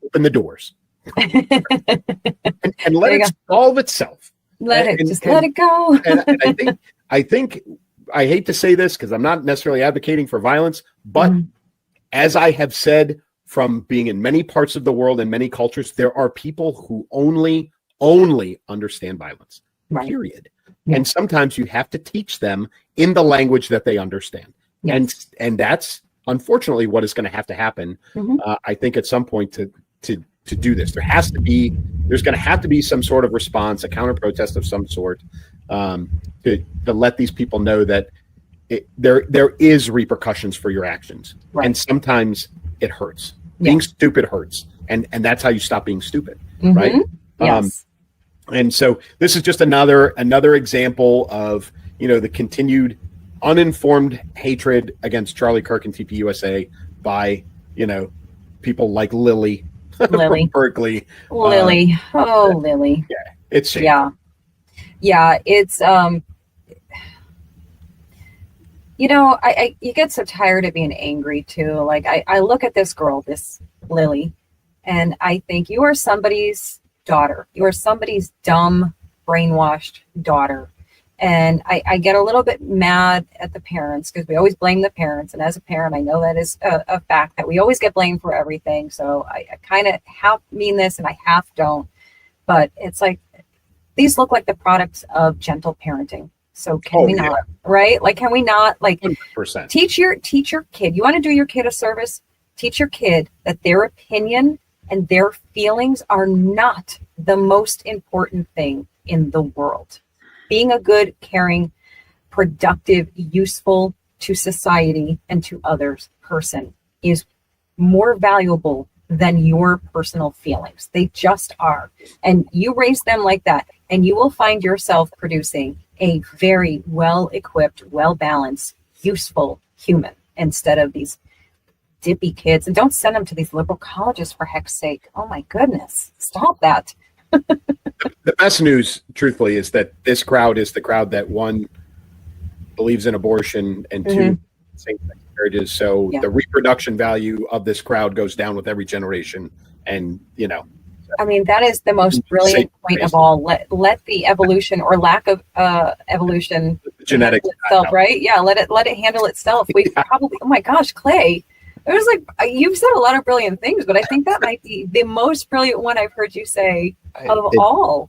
open the doors. and let it solve itself. Let it go. and I think I hate to say this because I'm not necessarily advocating for violence, but as I have said, from being in many parts of the world and many cultures, there are people who only understand violence, period. Yeah. And sometimes you have to teach them in the language that they understand. Yes. And that's unfortunately what is going to have to happen. I think at some point to do this, there's going to have to be some sort of response, a counter protest of some sort, to let these people know that there is repercussions for your actions. Right. And sometimes it hurts. Being stupid hurts. And that's how you stop being stupid. Right. Yes. And so this is just another example of, the continued uninformed hatred against Charlie Kirk and TPUSA by, people like Lily from Berkeley. Lily. Lily. Yeah. It's shameful. Yeah. It's, you get so tired of being angry too. Like I look at this girl, this Lily, and I think you are somebody's daughter. You are somebody's dumb, brainwashed daughter. And I get a little bit mad at the parents because we always blame the parents. And as a parent, I know that is a fact that we always get blamed for everything. So I kind of half mean this and I half don't. But it's like, these look like the products of gentle parenting. So can we not, right? Like, can we not 100%. teach your kid? You want to do your kid a service? Teach your kid that their opinion and their feelings are not the most important thing in the world. Being a good, caring, productive, useful to society and to others person is more valuable than your personal feelings. They just are. And you raise them like that, and you will find yourself producing a very well-equipped, well-balanced, useful human instead of these dippy kids. And don't send them to these liberal colleges, for heck's sake. Oh my goodness. Stop that. The best news, truthfully, is that this crowd is the crowd that, one, believes in abortion, and two, same-sex marriages. So the reproduction value of this crowd goes down with every generation. And, I mean, that is the most brilliant point of all. Let the evolution or lack of evolution genetic itself, right? Yeah, let it handle itself. We probably, oh my gosh, Clay, it was like, you've said a lot of brilliant things, but I think that might be the most brilliant one I've heard you say of all.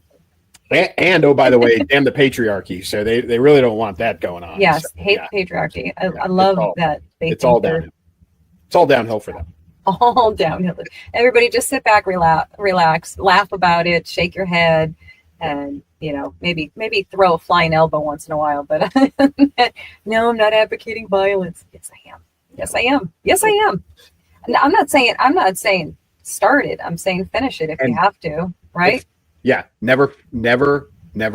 And oh, by the way, damn the patriarchy. So they really don't want that going on. Yes, so, hate patriarchy. I love that. It's all downhill. It's all downhill for them. All downhill. Everybody just sit back, relax, laugh about it, shake your head, and maybe throw a flying elbow once in a while. But no, I'm not advocating violence. Yes, I am. Yes, I am. And I'm not saying start it. I'm saying finish it if you have to. Right? Never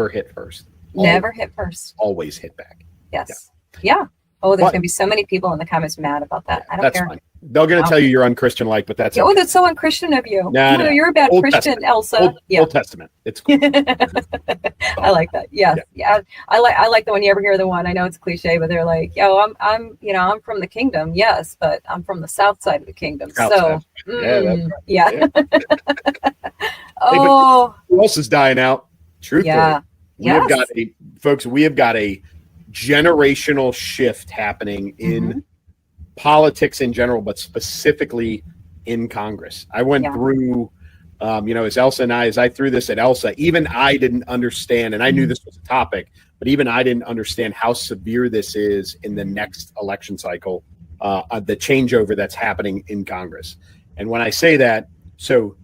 hit first. Never hit first. Always hit back. Yes. Yeah. Oh, there's going to be so many people in the comments mad about that. I don't care. Fine. They're going to tell you you're unchristian-like, but that's okay. That's so unchristian of you. No, you're a bad Old Christian, Testament. Elsa. Old Testament. It's cool. I like that. Yes. Yeah. I like the one. You ever hear the one? I know it's cliche, but they're like, I'm from the kingdom. Yes, but I'm from the south side of the kingdom. So yeah. Oh, who else is dying out? Truthfully, yeah. We have got a generational shift happening in politics in general, but specifically in Congress. I went through, as I threw this at Elsa, even I didn't understand, and I knew this was a topic, but even I didn't understand how severe this is in the next election cycle, the changeover that's happening in Congress. And when I say that, so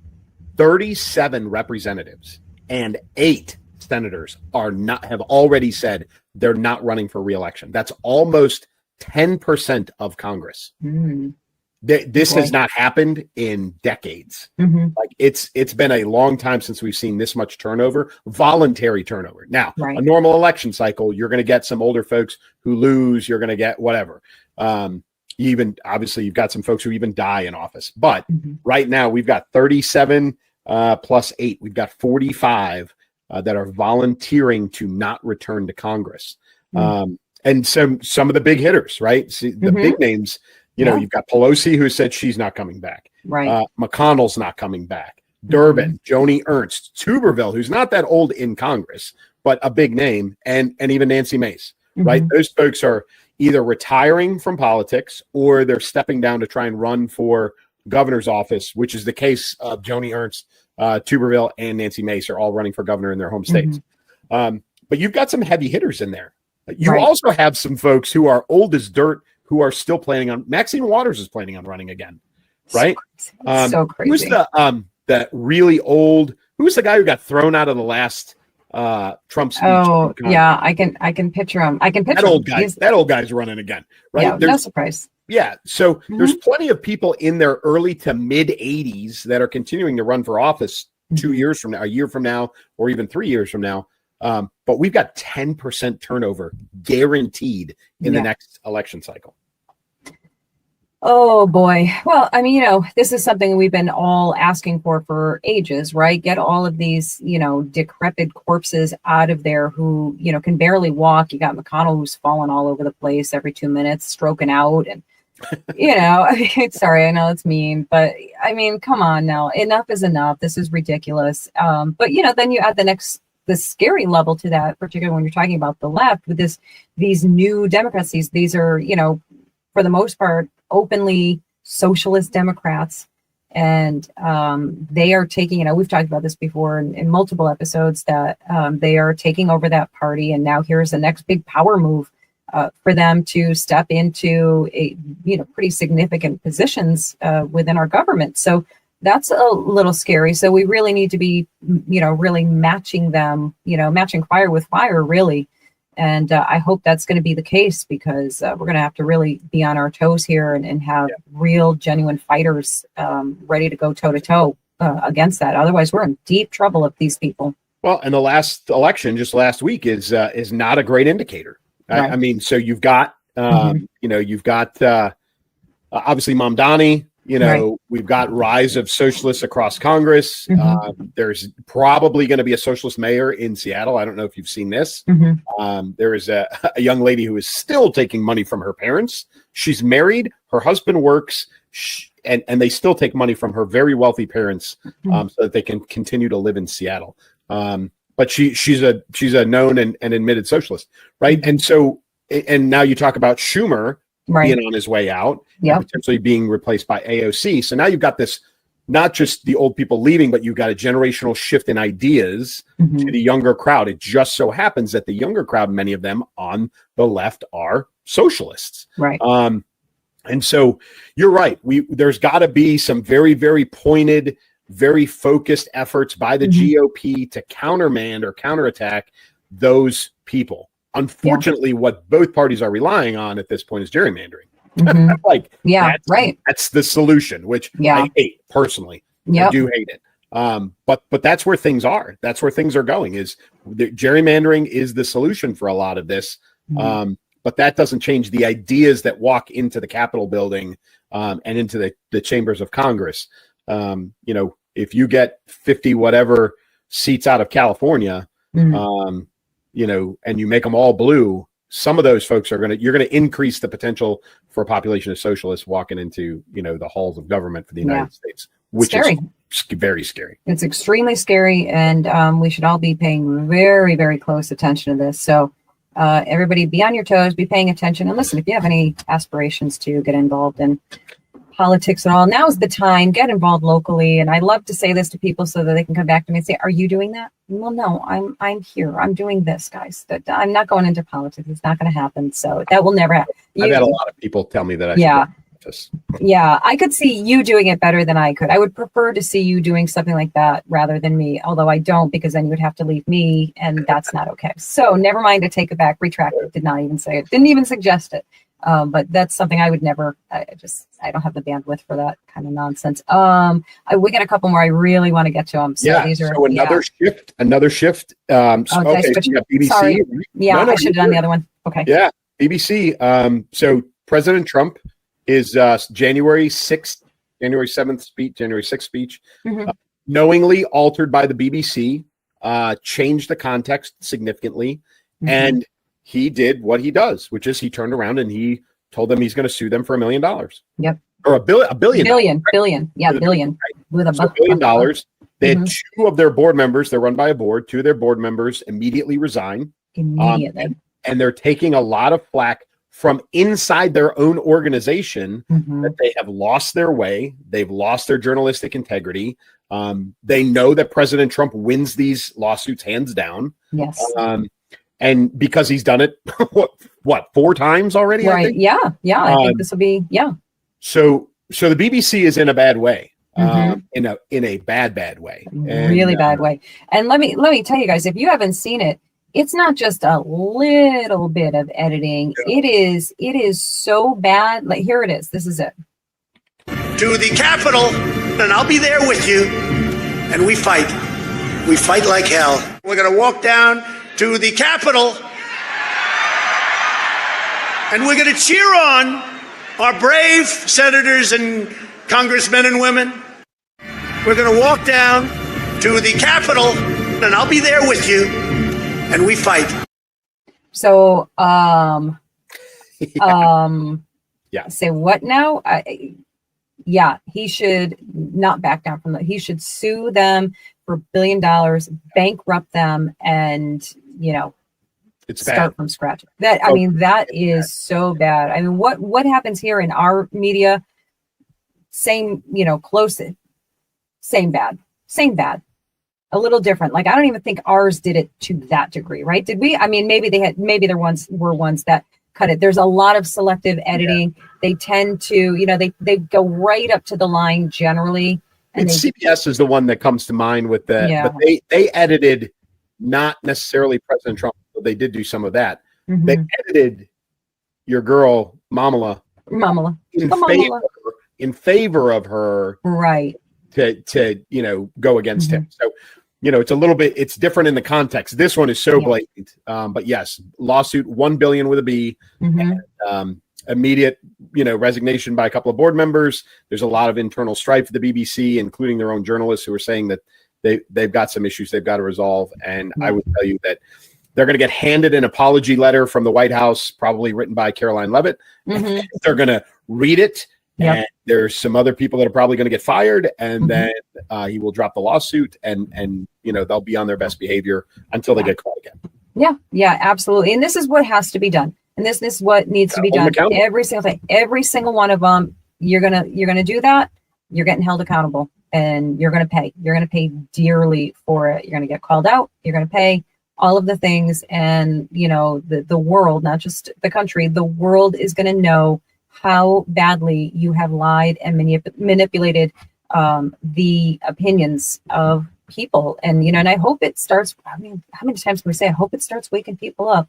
37 representatives and 8 senators have already said they're not running for re-election. That's almost 10% of Congress. This has not happened in decades. Like it's been a long time since we've seen this much turnover, voluntary turnover. Now, a normal election cycle, you're going to get some older folks who lose. You're going to get whatever. Even obviously, you've got some folks who even die in office. But right now, we've got 37 plus 8. We've got 45 that are volunteering to not return to Congress. And some of the big hitters, right? See, the big names. You've got Pelosi, who said she's not coming back. McConnell's not coming back. Durbin, Joni Ernst, Tuberville, who's not that old in Congress, but a big name, and even Nancy Mace, right? Those folks are either retiring from politics or they're stepping down to try and run for governor's office, which is the case of Joni Ernst, Tuberville, and Nancy Mace are all running for governor in their home states. But you've got some heavy hitters in there. You also have some folks who are old as dirt who are still planning on. Maxine Waters is planning on running again, right? So crazy. Who's the really old? Who's the guy who got thrown out of the last Trump speech? Oh yeah, I can picture him. I can picture that old guy. That old guy's running again, right? Yeah, no surprise. Yeah, so there's plenty of people in their early to mid 80s that are continuing to run for office 2 years from now, a year from now, or even 3 years from now. But we've got 10% turnover guaranteed in the next election cycle. Oh boy. Well, I mean, this is something we've been all asking for ages, right? Get all of these, decrepit corpses out of there who, can barely walk. You got McConnell who's falling all over the place every 2 minutes, stroking out. And, sorry, I know it's mean, but I mean, come on now. Enough is enough. This is ridiculous. But, then you add the scary level to that, particularly when you're talking about the left with these new Democrats. These are, for the most part, openly socialist Democrats. And they are taking, we've talked about this before in multiple episodes, that they are taking over that party. And now here's the next big power move for them to step into pretty significant positions within our government. So that's a little scary. So we really need to be, really matching them, matching fire with fire, really. And I hope that's going to be the case, because we're going to have to really be on our toes here and have real, genuine fighters ready to go toe to toe against that. Otherwise, we're in deep trouble with these people. Well, and the last election just last week is not a great indicator. Right. I mean, so you've got, you've got obviously Mamdani. We've got rise of socialists across Congress. There's probably going to be a socialist mayor in Seattle. I don't know if you've seen this. There is a young lady who is still taking money from her parents. She's married. Her husband works, and they still take money from her very wealthy parents so that they can continue to live in Seattle. But she's a known and admitted socialist, right? And so, and now you talk about Schumer. Being on his way out, potentially being replaced by AOC. So now you've got this, not just the old people leaving, but you've got a generational shift in ideas to the younger crowd. It just so happens that the younger crowd, many of them on the left, are socialists. Right. And so you're right. There's got to be some very, very pointed, very focused efforts by the GOP to countermand or counterattack those people. Unfortunately, what both parties are relying on at this point is gerrymandering. That's the solution, which I hate personally. I do hate it. But that's where things are. That's where things are going. Is gerrymandering is the solution for a lot of this. But that doesn't change the ideas that walk into the Capitol building and into the chambers of Congress. If you get 50 whatever seats out of California. And you make them all blue, some of those folks you're going to increase the potential for a population of socialists walking into, the halls of government for the United States, which is very scary. It's extremely scary. And we should all be paying very, very close attention to this. So everybody be on your toes, be paying attention. And listen, if you have any aspirations to get involved in politics and all, now's the time. Get involved locally. And I love to say this to people so that they can come back to me and say, are you doing that? Well, no, I'm here. I'm doing this, guys. That I'm not going into politics. It's not going to happen. So that will never happen. I've had a lot of people tell me that. us. Yeah, I could see you doing it better than I could. I would prefer to see you doing something like that rather than me, although I don't, because then you would have to leave me, and that's not okay. So never mind, I take it back, retract it, did not even say it, didn't even suggest it. But that's something I would never, I don't have the bandwidth for that kind of nonsense. We got a couple more I really want to get to them. So these are another shift. Okay, so you got BBC. Sorry. Yeah, I should have done the other one. Okay. Yeah, BBC. So President Trump is January 7th speech, January 6th speech, knowingly altered by the BBC, changed the context significantly, and he did what he does, which is he turned around and he told them he's going to sue them for $1 million. Yep. Or a billion. Billion. Yeah, billion. With $1 billion. They had two of their board members, they're run by a board, two of their board members immediately resign. Immediately. And they're taking a lot of flack from inside their own organization that they have lost their way. They've lost their journalistic integrity. They know that President Trump wins these lawsuits hands down. Yes. And because he's done it, what 4 times already? Right. I think? Yeah. I think this will be, So the BBC is in a bad way, in a bad way, really bad way. And let me tell you guys, if you haven't seen it, it's not just a little bit of editing. Yeah. It is so bad. Like, here it is. This is it. To the Capitol, and I'll be there with you. And we fight. We fight like hell. We're going to walk down to the Capitol, and we're going to cheer on our brave senators and congressmen and women. We're going to walk down to the Capitol, and I'll be there with you, and we fight. So, yeah. Say what now? Yeah, he should not back down from that. He should sue them for $1 billion, bankrupt them, and start from scratch. That that is so bad. I mean, what happens here in our media? Same, close, same bad. A little different. Like, I don't even think ours did it to that degree, right? Did we? I mean, maybe there were ones that cut it. There's a lot of selective editing. Yeah. They tend to, they go right up to the line generally. And CBS is the one that comes to mind with that. Yeah. But they edited not necessarily President Trump, but they did do some of that. They edited your girl Mamala in favor of her, right? To go against him. So it's a little bit, it's different in the context. This one is so blatant. But yes, lawsuit, $1 billion with a B. And, immediate, resignation by a couple of board members. There's a lot of internal strife at the BBC, including their own journalists who are saying that they've got some issues they've got to resolve. And I would tell you that they're going to get handed an apology letter from the White House, probably written by Caroline Leavitt. They're going to read it. Yep. And there's some other people that are probably going to get fired, and then he will drop the lawsuit, and they'll be on their best behavior until they get caught again. Yeah, absolutely. And this is what has to be done. And this is what needs to be done. Every single thing, every single one of them. You're gonna do that. You're getting held accountable, and you're gonna pay. You're gonna pay dearly for it. You're gonna get called out. You're gonna pay all of the things, and the world, not just the country, the world is gonna know how badly you have lied and manipulated the opinions of people. And, and I hope it starts, how many times can we say, I hope it starts waking people up.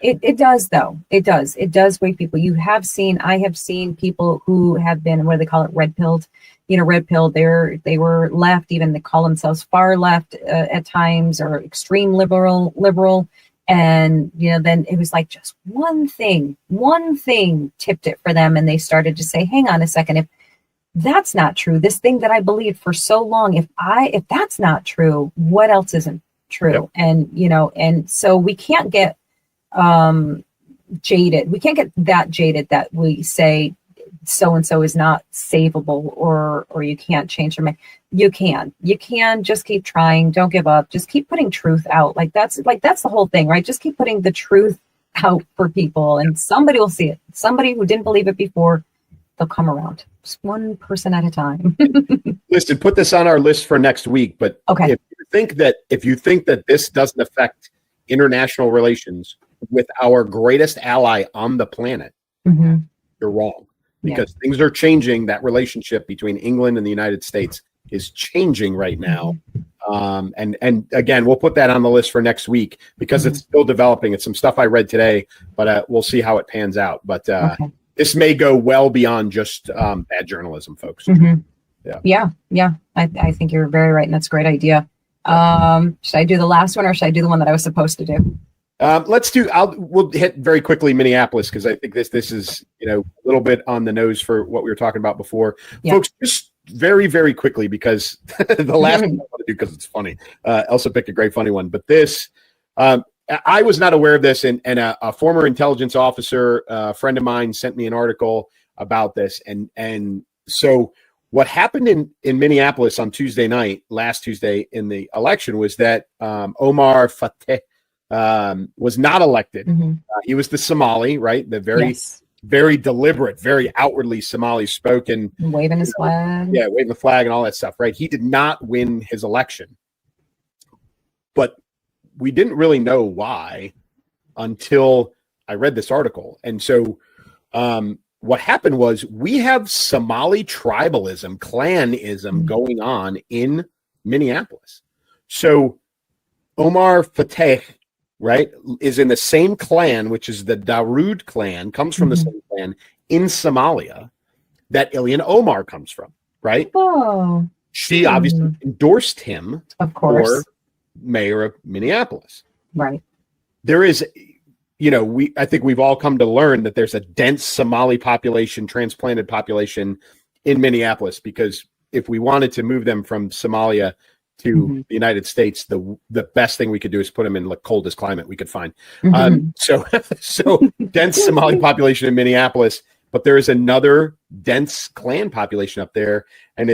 It does, though. It does wake people. I have seen people who have been, what do they call it? Red pilled, red pilled. They were left, even they call themselves far left at times, or extreme liberal. And, then it was like just one thing tipped it for them. And they started to say, hang on a second, if that's not true, this thing that I believed for so long, if that's not true, what else isn't true? Yep. And, and so we can't get jaded. We can't get that jaded that we say so-and-so is not savable, or you can't change their mind. You can just keep trying. Don't give up. Just keep putting truth out. That's the whole thing, right? Just keep putting the truth out for people, and somebody will see it. Somebody who didn't believe it before, they'll come around. Just one person at a time. Listen, put this on our list for next week. But okay. if you think that this doesn't affect international relations with our greatest ally on the planet, you're wrong. because things are changing. That relationship between England and the United States is changing right now. And again, we'll put that on the list for next week because it's still developing. It's some stuff I read today, but we'll see how it pans out. But this may go well beyond just bad journalism, folks. Yeah. I think you're very right, and that's a great idea. Should I do the last one, or should I do the one that I was supposed to do? We'll hit very quickly Minneapolis, because I think this is a little bit on the nose for what we were talking about before. Folks, just very, very quickly, because the last one I want to do because it's funny. Elsa picked a great funny one, but this I was not aware of this, and a former intelligence officer, a friend of mine, sent me an article about this, and so what happened in Minneapolis on Tuesday night, last Tuesday in the election, was that Omar Fateh was not elected. He was the Somali, right? The very deliberate, very outwardly Somali spoken, waving his flag. Yeah, waving the flag and all that stuff, right? He did not win his election, but we didn't really know why until I read this article. And so what happened was, we have Somali tribalism, clanism going on in Minneapolis. So Omar Fateh, right, is in the same clan, which is the Dawood clan, comes from the same clan in Somalia that Ilhan Omar comes from, right? Oh. She obviously endorsed him, of course, for mayor of Minneapolis. Right. There is, I think we've all come to learn that there's a dense Somali population, transplanted population in Minneapolis, because if we wanted to move them from Somalia to the United States, the best thing we could do is put them in the coldest climate we could find. So dense Somali population in Minneapolis, but there is another dense clan population up there, and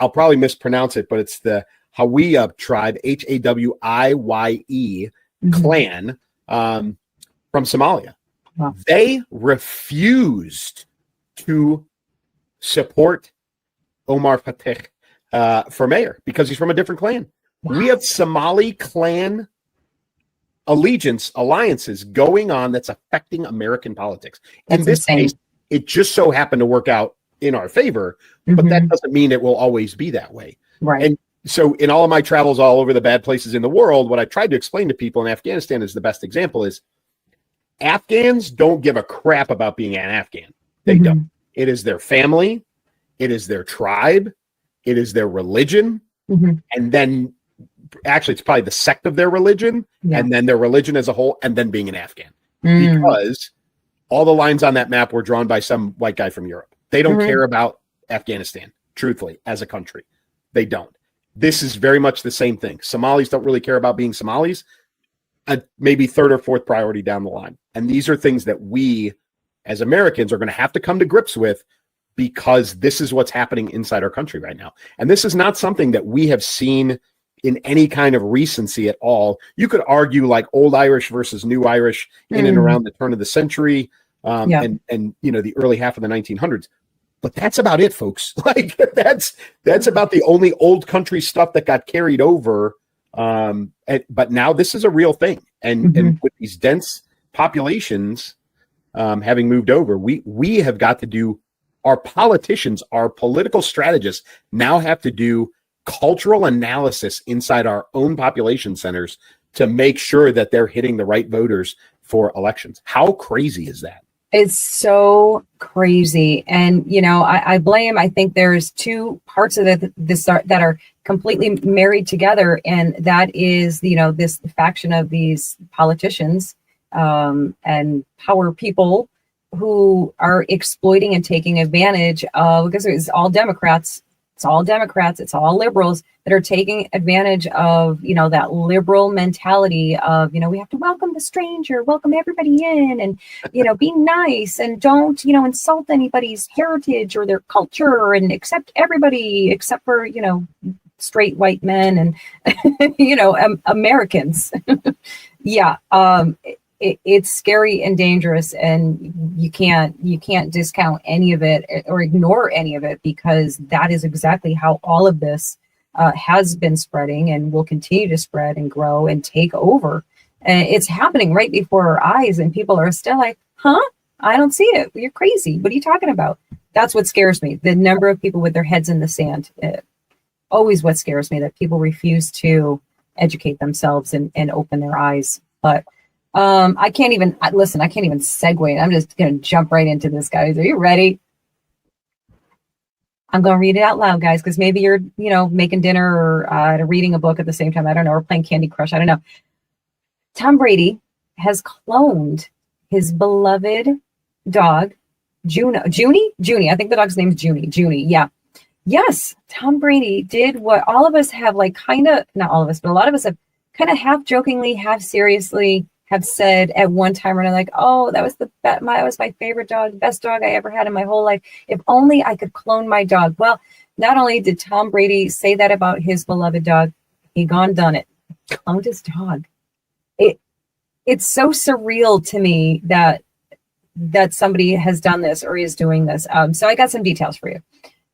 I'll probably mispronounce it, but it's the Hawiye tribe, Hawiye clan, from Somalia. Wow. They refused to support Omar Fateh for mayor because he's from a different clan. Wow. We have Somali clan alliances going on that's affecting American politics. In this case, it just so happened to work out in our favor, but that doesn't mean it will always be that way. Right. And so in all of my travels all over the bad places in the world, what I tried to explain to people, in Afghanistan is the best example, is Afghans don't give a crap about being an Afghan. They don't. It is their family. It is their tribe. It is their religion. And then actually it's probably the sect of their religion, and then their religion as a whole, and then being an Afghan. Because all the lines on that map were drawn by some white guy from Europe. They don't care about Afghanistan, truthfully, as a country. They don't. This is very much the same thing. Somalis don't really care about being Somalis. Maybe third or fourth priority down the line. And these are things that we as Americans are going to have to come to grips with, because this is what's happening inside our country right now. And this is not something that we have seen in any kind of recency at all. You could argue like Old Irish versus New Irish in and around the turn of the century, and the early half of the 1900s. But that's about it, folks. Like that's about the only old country stuff that got carried over. But now this is a real thing. And with these dense populations having moved over, we have got to do, our politicians, our political strategists now have to do cultural analysis inside our own population centers to make sure that they're hitting the right voters for elections. How crazy is that? It's so crazy. And, I think there's two parts of this that are completely married together. And that is, this faction of these politicians and power people who are exploiting and taking advantage of, because it's all Democrats, it's all liberals that are taking advantage of, that liberal mentality of, we have to welcome the stranger, welcome everybody in, and, be nice, and don't, insult anybody's heritage or their culture, and accept everybody except for, straight white men and, Americans. It's scary and dangerous, and you can't discount any of it or ignore any of it, because that is exactly how all of this has been spreading and will continue to spread and grow and take over. And it's happening right before our eyes, and people are still like, "Huh? I don't see it. You're crazy. What are you talking about?" That's what scares me. The number of people with their heads in the sand. Always what scares me, that people refuse to educate themselves and open their eyes. But I can't even segue. I'm just going to jump right into this, guys. Are you ready? I'm going to read it out loud, guys, because maybe you're, making dinner or reading a book at the same time. I don't know, or playing Candy Crush. I don't know. Tom Brady has cloned his beloved dog, Junie. I think the dog's name is Junie. Yeah. Yes. Tom Brady did what all of us have, like, not all of us, but a lot of us have kind of half jokingly, half seriously have said at one time or another, like, oh, that was that was my favorite dog, best dog I ever had in my whole life. If only I could clone my dog. Well, not only did Tom Brady say that about his beloved dog, he done it. Cloned his dog. It's so surreal to me that somebody has done this or is doing this. So I got some details for you.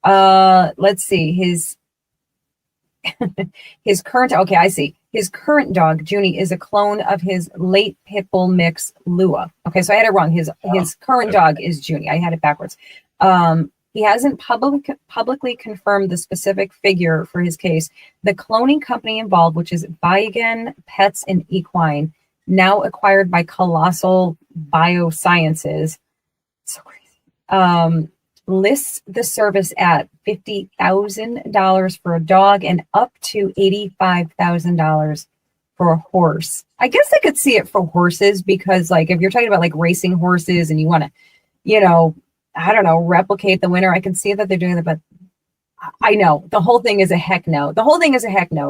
Let's see. His current, okay, I see. His current dog, Junie, is a clone of his late pit bull mix, Lua. Okay, so I had it wrong. His current dog is Junie. I had it backwards. He hasn't publicly confirmed the specific figure for his case. The cloning company involved, which is Biogen Pets and Equine, now acquired by Colossal Biosciences, so crazy, lists the service at $50,000 for a dog and up to $85,000 for a horse. I guess I could see it for horses because, like, if you're talking about like racing horses and you want to, I don't know, replicate the winner, I can see that they're doing that. But I know the whole thing is a heck no.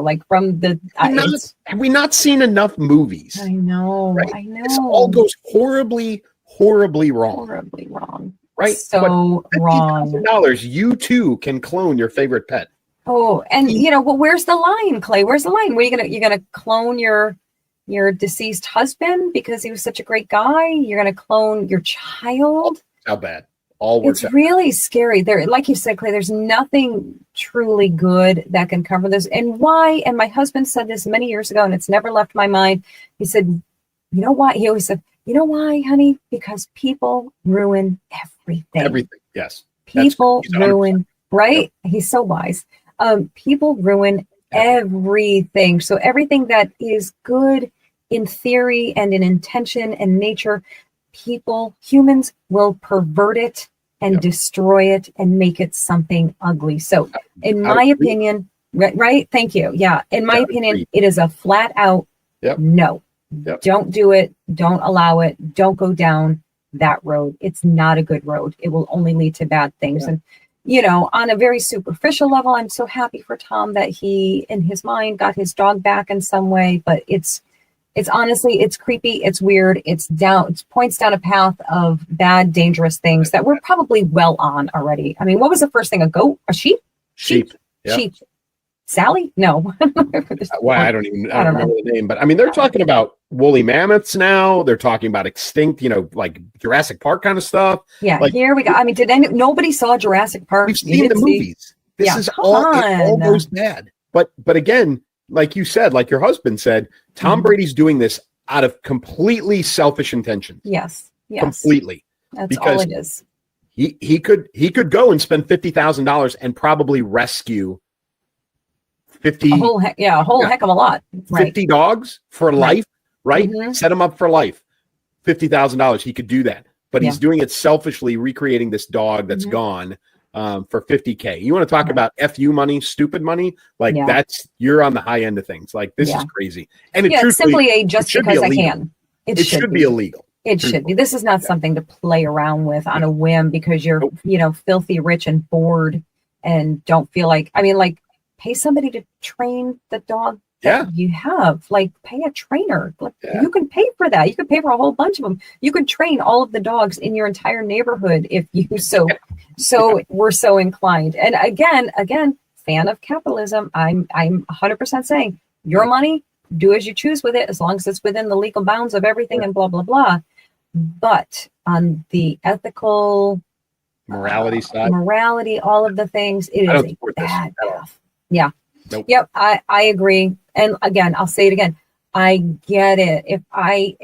Like from the, have we not seen enough movies? I know, right? I know. This all goes horribly wrong. Right? So wrong. $50,000, you too can clone your favorite pet. Oh, and well, where's the line, Clay? Where's the line? Were you're gonna clone your deceased husband because he was such a great guy? You're gonna clone your child? How bad? All works It's out. really scary. There, like you said, Clay, there's nothing truly good that can cover this. And why? And my husband said this many years ago, and it's never left my mind. He said, you know why? He always said, you know why, honey? Because people ruin everything. Everything, yes. People ruin, right? Yep. He's so wise. People ruin everything. So everything that is good in theory and in intention and nature, humans will pervert it and destroy it and make it something ugly. So in my opinion, right? Thank you. Yeah. In my opinion, it is a flat out no. Yep. Don't do it. Don't allow it. Don't go down that road. It's not a good road. It will only lead to bad things. And, on a very superficial level, I'm so happy for Tom that he, in his mind, got his dog back in some way. But it's honestly, it's creepy. It's weird. It points down a path of bad, dangerous things that we're probably well on already. I mean, what was the first thing? A goat? A sheep? Sheep. Yep. Sheep. Sally? No. Well, I don't remember the name, but I mean, they're talking about woolly mammoths now. They're talking about extinct, like Jurassic Park kind of stuff. Yeah, like, here we go. I mean, nobody saw Jurassic Park? We've seen the movies. This is all goes bad. But again, like you said, like your husband said, Tom Brady's doing this out of completely selfish intentions. Yes. Completely. That's because all it is. He could go and spend $50,000 and probably rescue 50 a whole heck of a lot. Right. 50 dogs for life, right? Mm-hmm. Set them up for life. $50,000. He could do that. But he's doing it selfishly, recreating this dog that's gone for $50K. You want to talk about FU money, stupid money? Like you're on the high end of things. Like this is crazy. And it's simply a just because I can. It should be illegal. It should be. This is not something to play around with on a whim because you're, filthy rich and bored and don't feel like, pay somebody to train the dog that you have. Like, pay a trainer. Like, you can pay for that. You can pay for a whole bunch of them. You can train all of the dogs in your entire neighborhood if you were so inclined. And again, fan of capitalism. I'm 100% saying your money, do as you choose with it, as long as it's within the legal bounds of everything and blah, blah, blah. But on the ethical morality side, all of the things, it is a bad path. Yeah. Nope. Yep. I agree. And again, I'll say it again. I get it. If I,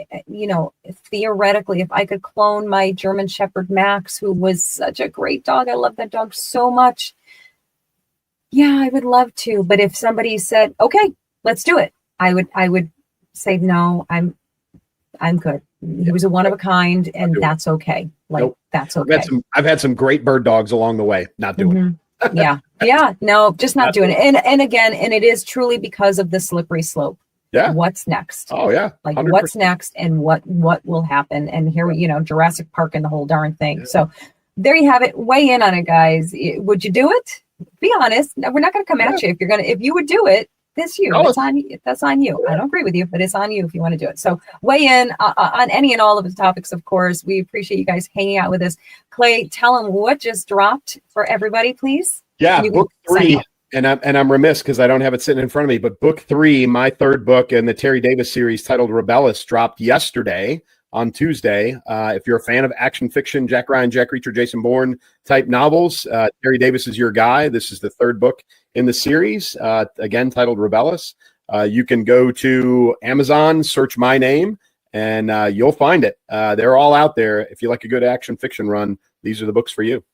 theoretically, if I could clone my German Shepherd Max, who was such a great dog, I love that dog so much. Yeah, I would love to. But if somebody said, okay, let's do it, I would say, no, I'm good. He was a one of a kind, and that's okay. That's okay. I've had some great bird dogs along the way. Not doing it. Yeah. No, just not doing it. And again, it is truly because of the slippery slope. Yeah. What's next? Oh yeah. Like 100%. what's next and what will happen? And here Jurassic Park and the whole darn thing. Yeah. So there you have it. Weigh in on it, guys. Would you do it? Be honest. No, we're not going to come at you if you would do it. This year, it's on you. That's on you. I don't agree with you, but it's on you if you want to do it. So weigh in on any and all of the topics. Of course, we appreciate you guys hanging out with us. Clay, tell them what just dropped for everybody, please. Yeah, book 3. And I'm remiss because I don't have it sitting in front of me, but book 3, my third book in the Terry Davis series titled Rebellis, dropped yesterday on Tuesday. If you're a fan of action fiction, Jack Ryan, Jack Reacher, Jason Bourne type novels, Terry Davis is your guy. This is the third book in the series, again titled Rebellis. You can go to Amazon, search my name, and you'll find it. They're all out there. If you like a good action fiction run, these are the books for you.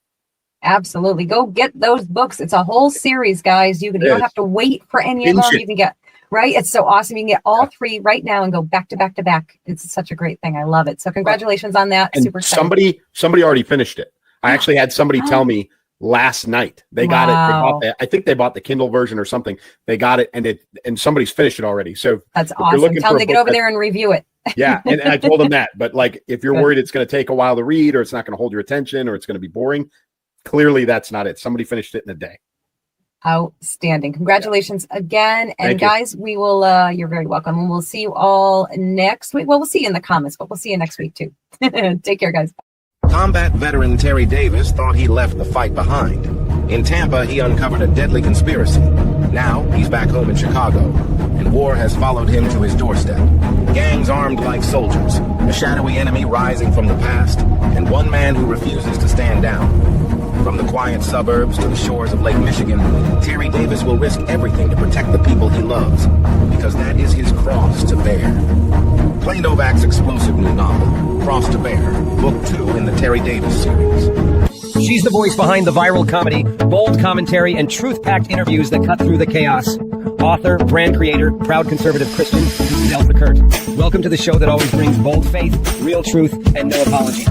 Absolutely. Go get those books. It's a whole series, guys. You don't have to wait for any of them. You can get, right? It's so awesome. You can get all 3 right now and go back to back to back. It's such a great thing. I love it. So congratulations on that. And super excited. Somebody already finished it. I actually had somebody tell me last night they got it. I think they bought the Kindle version or something. They got it and somebody's finished it already. So that's awesome. Tell them to get over there and review it. Yeah. And I told them that, but like, if you're worried it's going to take a while to read or it's not going to hold your attention or it's going to be boring, clearly that's not it. Somebody finished it in a day. Outstanding. Congratulations again. And guys, we will, you're very welcome. And we'll see you all next week. Well, we'll see you in the comments, but we'll see you next week too. Take care, guys. Combat veteran Terry Davis thought he left the fight behind. In Tampa, he uncovered a deadly conspiracy. Now, he's back home in Chicago, and war has followed him to his doorstep. Gangs armed like soldiers, a shadowy enemy rising from the past, and one man who refuses to stand down. From the quiet suburbs to the shores of Lake Michigan, Terry Davis will risk everything to protect the people he loves, because that is his cross to bear. Clay Novak's explosive new novel, Cross to Bear, Book 2 in the Terry Davis series. She's the voice behind the viral comedy, bold commentary, and truth-packed interviews that cut through the chaos. Author, brand creator, proud conservative Christian, this is Elsa Kurt. Welcome to the show that always brings bold faith, real truth, and no apologies.